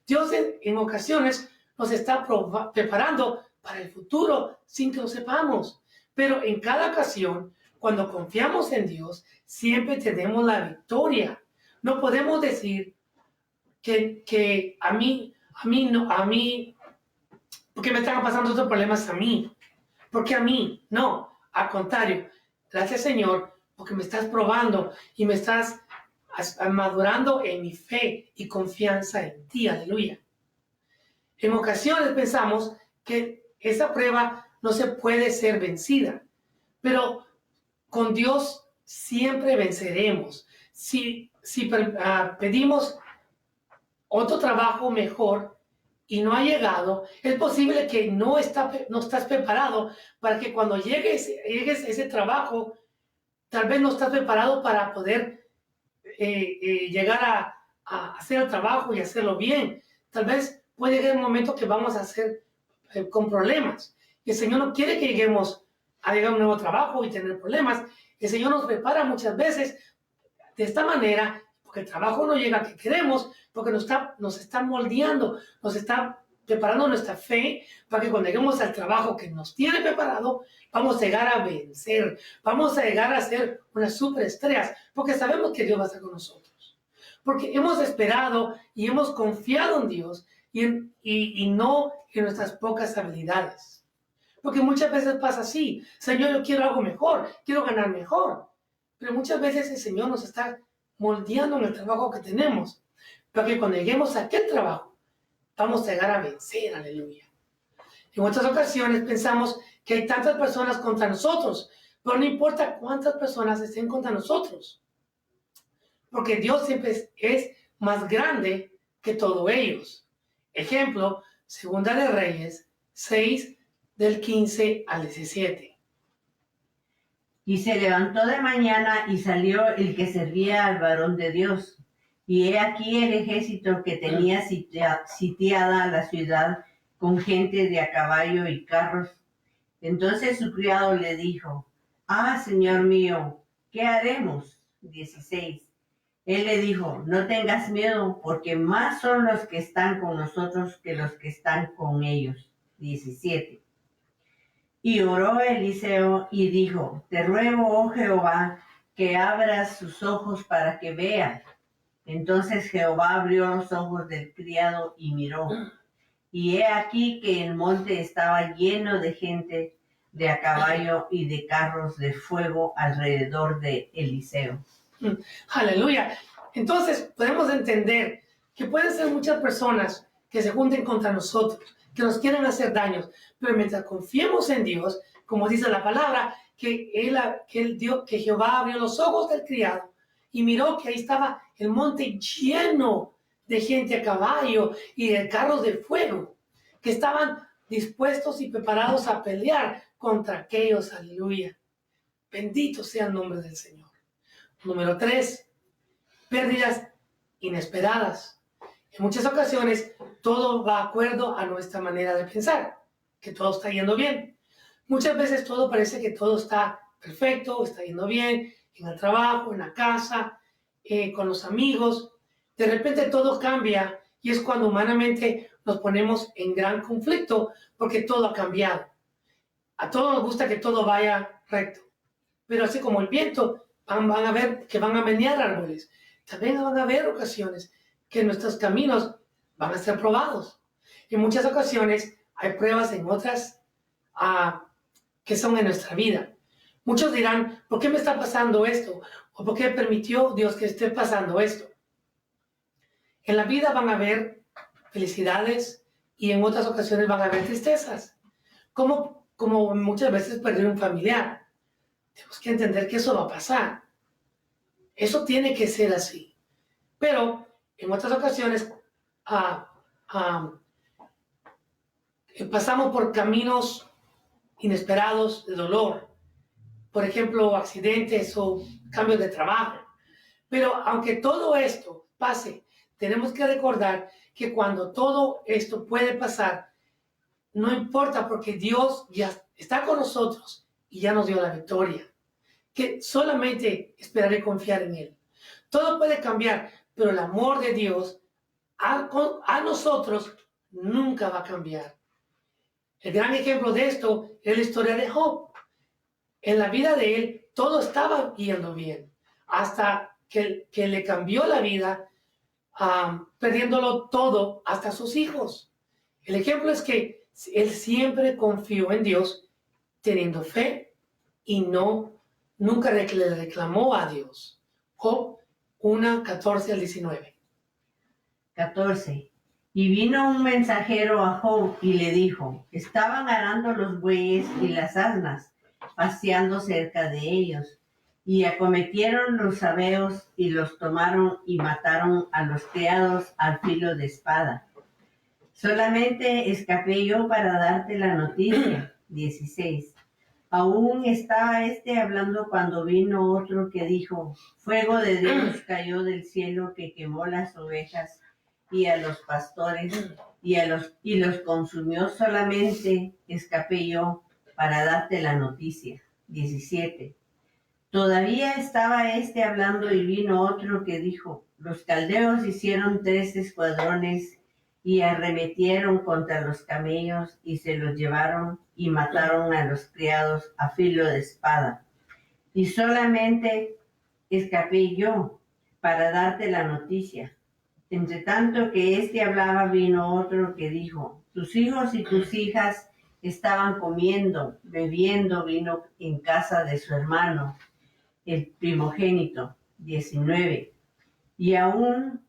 S1: Dios en ocasiones nos está preparando para el futuro sin que lo sepamos. Pero en cada ocasión, cuando confiamos en Dios, siempre tenemos la victoria. No podemos decir que a mí, porque me están pasando estos problemas a mí. Porque a mí, no, al contrario. Gracias, Señor, porque me estás probando y me estás madurando en mi fe y confianza en ti. Aleluya. En ocasiones pensamos que esa prueba no se puede ser vencida, pero con Dios siempre venceremos. Si pedimos otro trabajo mejor y no ha llegado, es posible que no estás preparado para que cuando llegues a ese trabajo, tal vez no estás preparado para poder llegar a hacer el trabajo y hacerlo bien. Tal vez puede llegar un momento que vamos a hacer con problemas. Y el Señor no quiere que lleguemos a llegar a un nuevo trabajo y tener problemas. El Señor nos prepara muchas veces de esta manera, porque el trabajo no llega que queremos, porque nos está moldeando, nos está preparando nuestra fe para que cuando lleguemos al trabajo que nos tiene preparado, vamos a llegar a vencer, vamos a llegar a ser unas superestrellas, porque sabemos que Dios va a estar con nosotros. Porque hemos esperado y hemos confiado en Dios y no en nuestras pocas habilidades. Porque muchas veces pasa así, Señor, yo quiero algo mejor, quiero ganar mejor. Pero muchas veces el Señor nos está moldeando en el trabajo que tenemos, para que cuando lleguemos a aquel trabajo, vamos a llegar a vencer, aleluya. En otras ocasiones pensamos que hay tantas personas contra nosotros, pero no importa cuántas personas estén contra nosotros, porque Dios siempre es más grande que todos ellos. Ejemplo, Segunda de Reyes 6, del 15 al 17.
S3: Y se levantó de mañana y salió el que servía al varón de Dios. Y he aquí el ejército que tenía sitiada la ciudad con gente de a caballo y carros. Entonces su criado le dijo: Señor mío, ¿qué haremos? 16. Él le dijo: No tengas miedo, porque más son los que están con nosotros que los que están con ellos. 17. Y oró Eliseo y dijo: Te ruego, oh Jehová, que abras sus ojos para que vea. Entonces Jehová abrió los ojos del criado y miró. Y he aquí que el monte estaba lleno de gente de a caballo y de carros de fuego alrededor de Eliseo.
S1: Aleluya. Entonces podemos entender que pueden ser muchas personas que se junten contra nosotros, que nos quieren hacer daños, pero mientras confiemos en Dios, como dice la palabra, que Jehová abrió los ojos del criado y miró que ahí estaba el monte lleno de gente a caballo y de carros de fuego, que estaban dispuestos y preparados a pelear contra aquellos. Aleluya. Bendito sea el nombre del Señor. Número 3, pérdidas inesperadas. En muchas ocasiones todo va de acuerdo a nuestra manera de pensar, que todo está yendo bien. Muchas veces todo parece que todo está perfecto, está yendo bien, en el trabajo, en la casa, con los amigos. De repente todo cambia y es cuando humanamente nos ponemos en gran conflicto porque todo ha cambiado. A todos nos gusta que todo vaya recto, pero así como el viento, van a ver que van a menear árboles. También van a haber ocasiones que nuestros caminos van a ser probados. En muchas ocasiones hay pruebas en otras que son en nuestra vida. Muchos dirán, ¿por qué me está pasando esto? ¿O por qué permitió Dios que esté pasando esto? En la vida van a haber felicidades y en otras ocasiones van a haber tristezas. Como muchas veces perder un familiar. Tenemos que entender que eso va a pasar. Eso tiene que ser así. Pero en otras ocasiones pasamos por caminos inesperados de dolor. Por ejemplo, accidentes o cambios de trabajo. Pero aunque todo esto pase, tenemos que recordar que cuando todo esto puede pasar, no importa porque Dios ya está con nosotros y ya nos dio la victoria. Que solamente esperar y confiar en Él. Todo puede cambiar, pero el amor de Dios a nosotros nunca va a cambiar. El gran ejemplo de esto es la historia de Job. En la vida de él todo estaba yendo bien, hasta que le cambió la vida, perdiéndolo todo, hasta sus hijos. El ejemplo es que él siempre confió en Dios, teniendo fe, y nunca le reclamó a Dios. Job 1, 14 al 19.
S3: 14. Y vino un mensajero a Job y le dijo, estaban arando los bueyes y las asnas, paseando cerca de ellos, y acometieron los sabeos y los tomaron y mataron a los criados al filo de espada. Solamente escapé yo para darte la noticia. 16. Aún estaba hablando cuando vino otro que dijo, fuego de Dios cayó del cielo que quemó las ovejas y a los pastores y los consumió. Solamente escapé yo para darte la noticia. 17. Todavía estaba hablando y vino otro que dijo, los caldeos hicieron 3 escuadrones y arremetieron contra los camellos y se los llevaron y mataron a los criados a filo de espada. Y solamente escapé yo para darte la noticia. Entre tanto que hablaba, vino otro que dijo, tus hijos y tus hijas estaban comiendo, bebiendo vino en casa de su hermano, el primogénito. 19. Y aún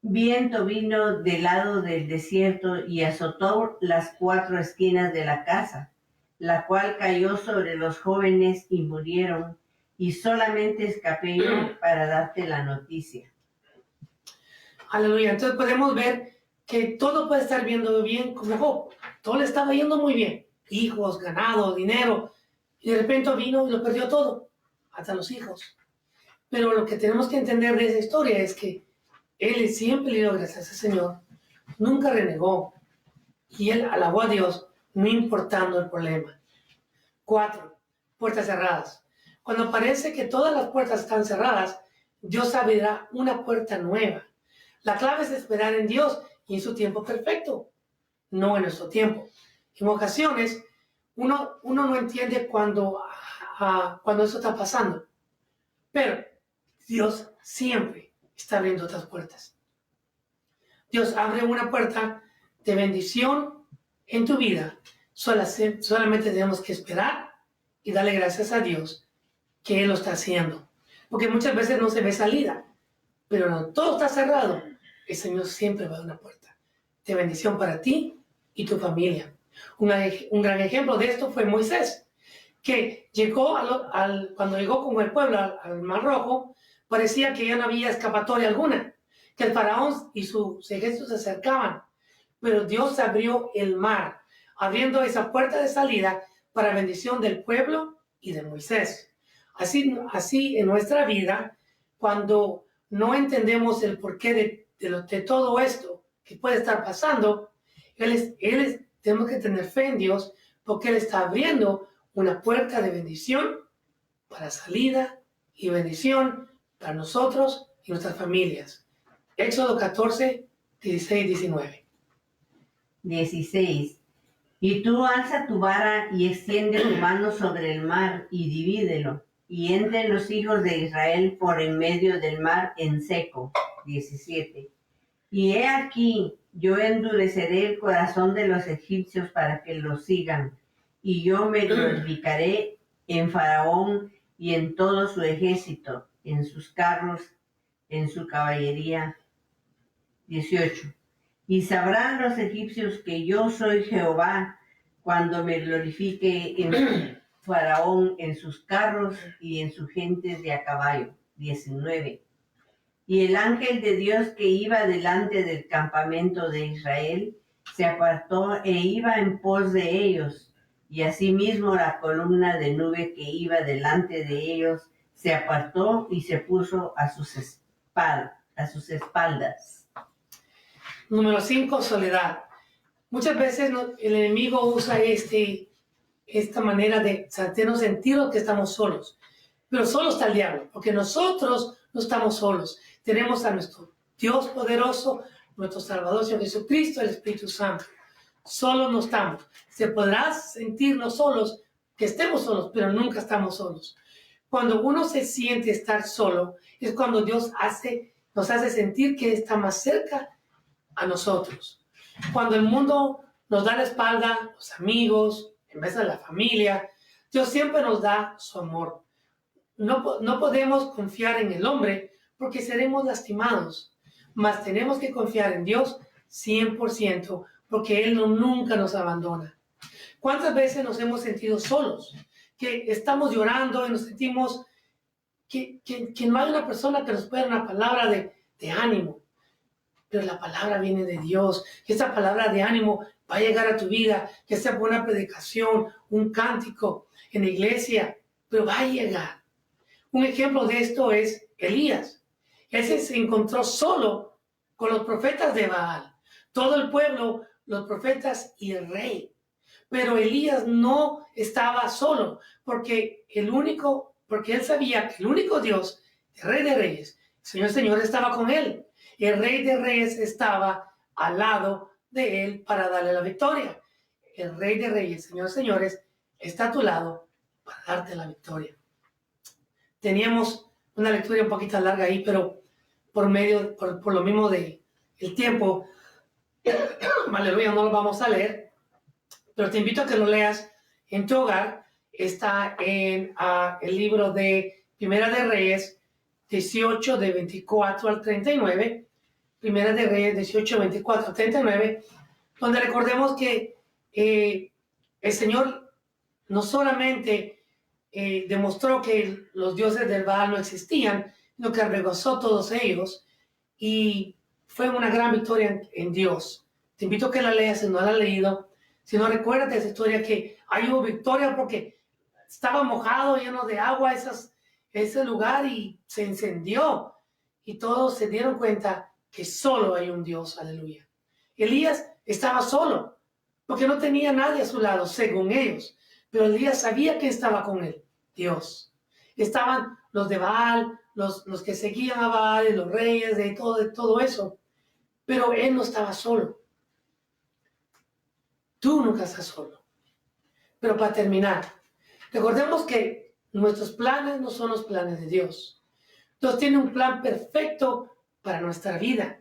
S3: viento vino del lado del desierto y azotó las 4 esquinas de la casa, la cual cayó sobre los jóvenes y murieron, y solamente escapé yo para darte la noticia.
S1: Aleluya. Entonces podemos ver que todo puede estar viendo bien como Job. Todo le estaba yendo muy bien. Hijos, ganado, dinero. Y de repente vino y lo perdió todo. Hasta los hijos. Pero lo que tenemos que entender de esa historia es que él siempre le dio gracias al Señor. Nunca renegó. Y él alabó a Dios, no importando el problema. 4. Puertas cerradas. Cuando parece que todas las puertas están cerradas, Dios abrirá una puerta nueva. La clave es esperar en Dios y en su tiempo perfecto, no en nuestro tiempo. En ocasiones, uno no entiende cuando eso está pasando, pero Dios siempre está abriendo otras puertas. Dios abre una puerta de bendición en tu vida. Solamente tenemos que esperar y darle gracias a Dios que Él lo está haciendo. Porque muchas veces no se ve salida, pero no, todo está cerrado. El Señor siempre va a dar una puerta de bendición para ti y tu familia. Un gran ejemplo de esto fue Moisés, que llegó cuando llegó con el pueblo al Mar Rojo, parecía que ya no había escapatoria alguna, que el faraón y sus ejércitos se acercaban, pero Dios abrió el mar, abriendo esa puerta de salida para bendición del pueblo y de Moisés. Así en nuestra vida, cuando no entendemos el porqué de todo esto que puede estar pasando, tenemos que tener fe en Dios, porque Él está abriendo una puerta de bendición para salida y bendición para nosotros y nuestras familias. Éxodo 14, 16, 19.
S3: 16. Y tú alza tu vara y extiende tu mano sobre el mar y divídelo, y entren los hijos de Israel por en medio del mar en seco. 17. Y he aquí, yo endureceré el corazón de los egipcios para que los sigan, y yo me glorificaré en Faraón y en todo su ejército, en sus carros, en su caballería. 18. Y sabrán los egipcios que yo soy Jehová cuando me glorifique en Faraón, en sus carros y en sus gentes de a caballo. 19. Y el ángel de Dios que iba delante del campamento de Israel se apartó e iba en pos de ellos, y asimismo la columna de nube que iba delante de ellos se apartó y se puso a sus espaldas.
S1: Número 5, soledad. Muchas veces el enemigo usa esta manera de hacernos sentir que estamos solos. Pero solo está el diablo, porque nosotros no estamos solos. Tenemos a nuestro Dios poderoso, nuestro Salvador, Señor Jesucristo, el Espíritu Santo. Solos no estamos. Se podrá sentirnos solos, que estemos solos, pero nunca estamos solos. Cuando uno se siente estar solo, es cuando Dios nos hace sentir que está más cerca a nosotros. Cuando el mundo nos da la espalda, los amigos, en vez de la familia, Dios siempre nos da su amor. No podemos confiar en el hombre porque seremos lastimados, mas tenemos que confiar en Dios 100% porque Él nunca nos abandona. ¿Cuántas veces nos hemos sentido solos? Que estamos llorando y nos sentimos que no hay una persona que nos pueda dar una palabra de ánimo. Pero la palabra viene de Dios. Que esa palabra de ánimo va a llegar a tu vida, que sea por una predicación, un cántico en la iglesia, pero va a llegar. Un ejemplo de esto es Elías. Ese se encontró solo con los profetas de Baal. Todo el pueblo, los profetas y el rey. Pero Elías no estaba solo, porque él sabía que el único Dios, el Rey de Reyes, el Señor estaba con él. El Rey de Reyes estaba al lado de él para darle la victoria. El Rey de Reyes, Señor, señores, está a tu lado para darte la victoria. Teníamos una lectura un poquito larga ahí, pero por lo mismo del tiempo, aleluya, no lo vamos a leer, pero te invito a que lo leas en tu hogar. Está en el libro de Primera de Reyes 18, de 24 al 39, Primera de Reyes 18, 24 al 39, donde recordemos que el Señor no solamente demostró que los dioses del Baal no existían, sino que regozó a todos ellos y fue una gran victoria en Dios. Te invito a que la leas si no la has leído. Si no recuerdas de esa historia, que ahí hubo victoria porque estaba mojado, lleno de agua ese lugar y se encendió y todos se dieron cuenta que solo hay un Dios, aleluya. Elías estaba solo porque no tenía nadie a su lado, según ellos. Pero Elías sabía que estaba con él, Dios. Estaban los de Baal, los que seguían a Baal, los reyes, de todo eso. Pero él no estaba solo. Tú nunca estás solo. Pero para terminar, recordemos que nuestros planes no son los planes de Dios. Dios tiene un plan perfecto para nuestra vida.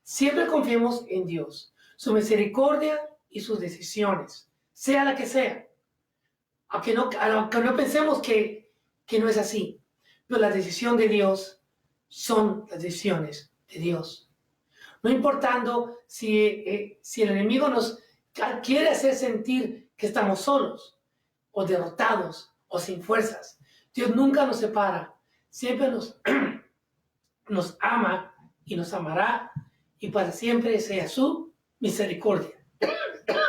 S1: Siempre confiemos en Dios, su misericordia y sus decisiones, sea la que sea. Aunque no pensemos que no es así, pero la decisión de Dios son las decisiones de Dios. No importando si el enemigo nos quiere hacer sentir que estamos solos, o derrotados, o sin fuerzas. Dios nunca nos separa, siempre nos ama y nos amará, y para siempre sea su misericordia.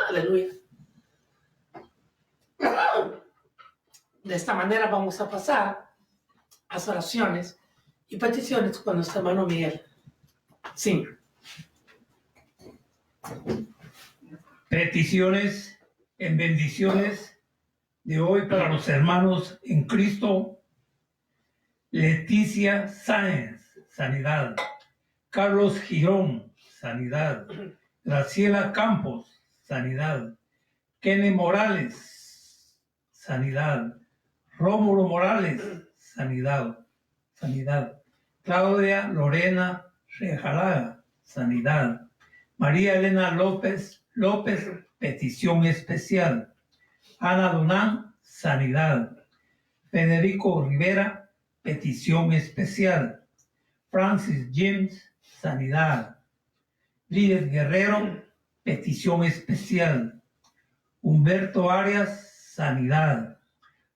S1: Aleluya. De esta manera vamos a pasar a las oraciones y peticiones con nuestro hermano Miguel. Sí.
S4: Peticiones en bendiciones de hoy para los hermanos en Cristo. Leticia Sáenz, sanidad. Carlos Girón, sanidad. Graciela Campos, sanidad. Kenny Morales, sanidad. Rómulo Morales, sanidad. Claudia Lorena Rejalaga, sanidad. María Elena López, petición especial. Ana Donán, sanidad. Federico Rivera, petición especial. Francis James, sanidad. Líder Guerrero, petición especial. Humberto Arias, sanidad.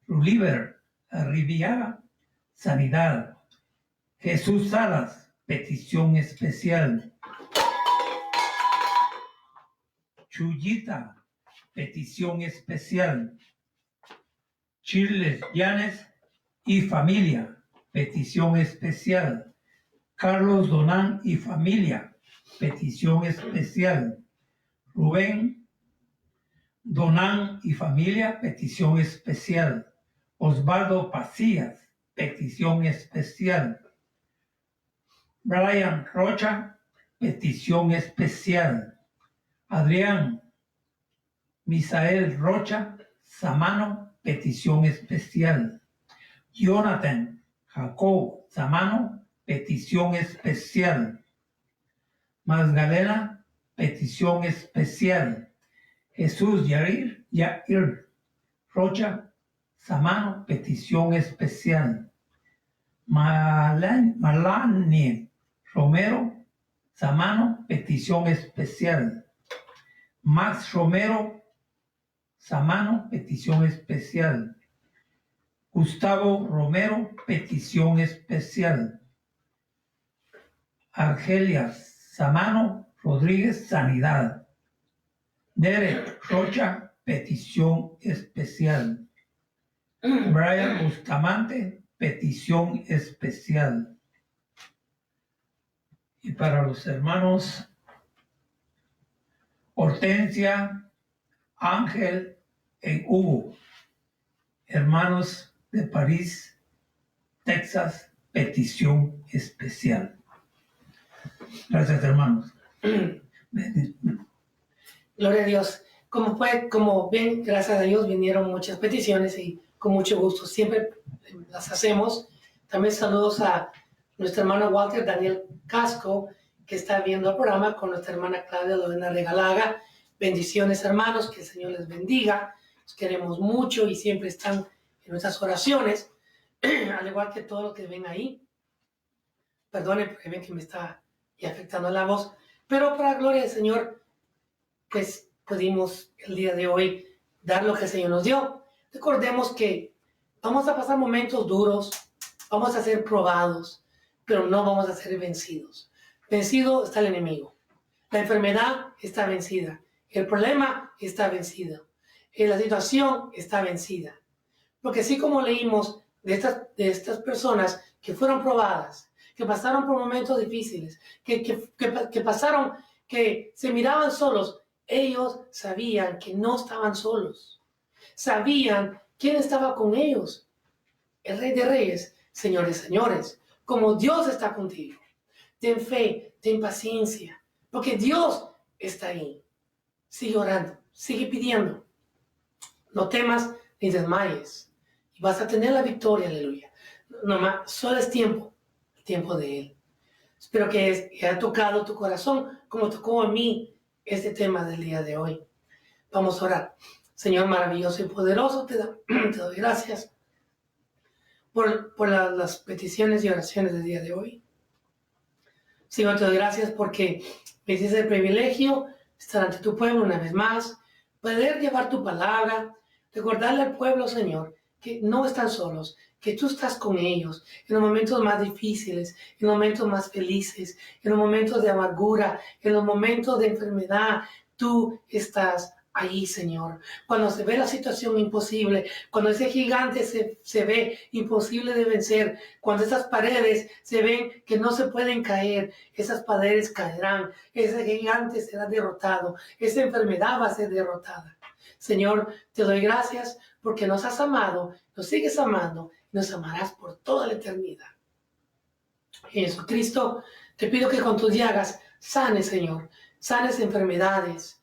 S4: Ruliver Riviera, sanidad. Jesús Salas, petición especial. Chuyita, petición especial. Chiles Llanes y familia, petición especial. Carlos Donán y familia, petición especial. Rubén Donán y familia, petición especial. Osvaldo Pacías, petición especial. Brian Rocha, petición especial. Adrián Misael Rocha Samano, petición especial. Jonathan Jacob Samano, petición especial. Magdalena, petición especial. Jesús Yair Rocha Samano, petición especial. Malani Romero Samano, petición especial. Max Romero Samano, petición especial. Gustavo Romero, petición especial. Argelia Samano Rodríguez, sanidad. Derek Rocha, petición especial. Brian Bustamante, petición especial. Y para los hermanos Hortensia, Ángel y Hugo, hermanos de París, Texas, petición especial. Gracias, hermanos.
S1: Gloria a Dios. Como ven, gracias a Dios vinieron muchas peticiones y con mucho gusto siempre las hacemos. También saludos a nuestro hermano Walter Daniel Casco, que está viendo el programa con nuestra hermana Claudia Lorena Regalaga. Bendiciones, hermanos, que el Señor les bendiga. Los queremos mucho y siempre están en nuestras oraciones, al igual que todos los que ven ahí. Perdonen porque ven que me está afectando la voz, pero para la gloria del Señor, pues pudimos el día de hoy dar lo que el Señor nos dio. Recordemos que vamos a pasar momentos duros, vamos a ser probados, pero no vamos a ser vencidos. Vencido está el enemigo. La enfermedad está vencida. El problema está vencido. La situación está vencida. Porque así como leímos de estas personas que fueron probadas, que pasaron por momentos difíciles, que pasaron, que se miraban solos, ellos sabían que no estaban solos. Sabían quién estaba con ellos. El Rey de Reyes, Señor de Señores. Como Dios está contigo. Ten fe, ten paciencia, porque Dios está ahí. Sigue orando, sigue pidiendo. No temas ni desmayes. Y vas a tener la victoria, aleluya. Nomás, solo es tiempo, el tiempo de Él. Espero que haya tocado tu corazón como tocó a mí este tema del día de hoy. Vamos a orar. Señor maravilloso y poderoso, te doy gracias por las peticiones y oraciones del día de hoy. Señor, te doy gracias porque me hiciste el privilegio de estar ante tu pueblo una vez más, poder llevar tu palabra, recordarle al pueblo, Señor, que no están solos, que tú estás con ellos en los momentos más difíciles, en los momentos más felices, en los momentos de amargura, en los momentos de enfermedad. Tú estás ahí, Señor. Cuando se ve la situación imposible, cuando ese gigante se ve imposible de vencer, cuando esas paredes se ven que no se pueden caer, esas paredes caerán, ese gigante será derrotado, esa enfermedad va a ser derrotada. Señor, te doy gracias porque nos has amado, nos sigues amando y nos amarás por toda la eternidad. Jesucristo, te pido que con tus llagas sanes, Señor, sanes enfermedades,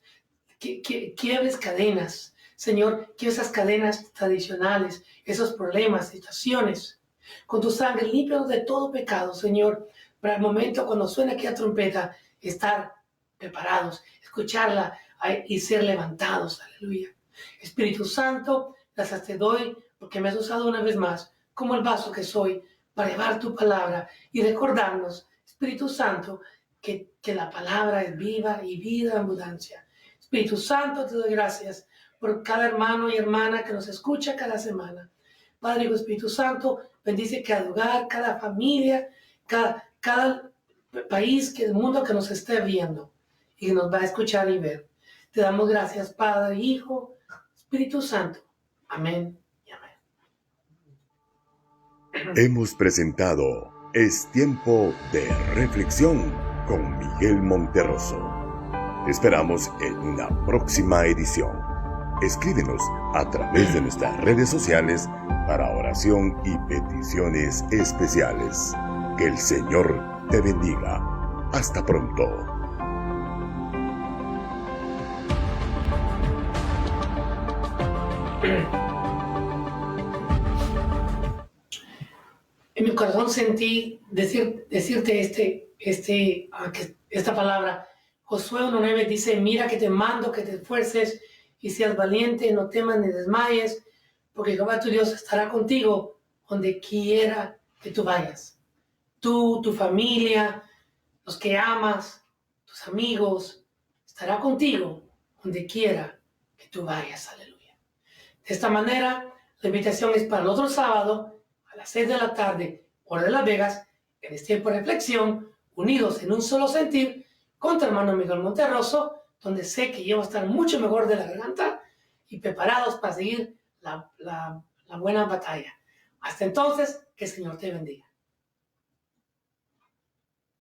S1: que quiebres cadenas, Señor, que esas cadenas tradicionales, esos problemas, situaciones, con tu sangre límpianos de todo pecado, Señor. para el momento cuando suene aquella trompeta, estar preparados, escucharla y ser levantados. Aleluya. Espíritu Santo, gracias te doy porque me has usado una vez más como el vaso que soy para llevar tu palabra y recordarnos, Espíritu Santo, que la palabra es viva y vida en abundancia. Espíritu Santo, te doy gracias por cada hermano y hermana que nos escucha cada semana. Padre, Hijo, Espíritu Santo, bendice cada lugar, cada familia, cada país, que el mundo que nos esté viendo y que nos va a escuchar y ver. Te damos gracias, Padre, Hijo, Espíritu Santo. Amén y amén.
S2: Hemos presentado Es Tiempo de Reflexión con Miguel Monterroso. Te esperamos en una próxima edición. Escríbenos a través de nuestras redes sociales para oración y peticiones especiales. Que el Señor te bendiga. Hasta pronto.
S1: En mi corazón sentí decirte esta palabra. Josué 1:9 dice: mira que te mando que te esfuerces y seas valiente, no temas ni desmayes, porque Jehová tu Dios estará contigo donde quiera que tú vayas. Tú, tu familia, los que amas, tus amigos, estará contigo donde quiera que tú vayas. Aleluya. De esta manera, la invitación es para el otro sábado a las 6 de la tarde, hora de Las Vegas, en este tiempo de reflexión, unidos en un solo sentir, con tu hermano Miguel Monterroso, donde sé que yo voy a estar mucho mejor de la garganta y preparados para seguir la buena batalla. Hasta entonces, que el Señor te bendiga.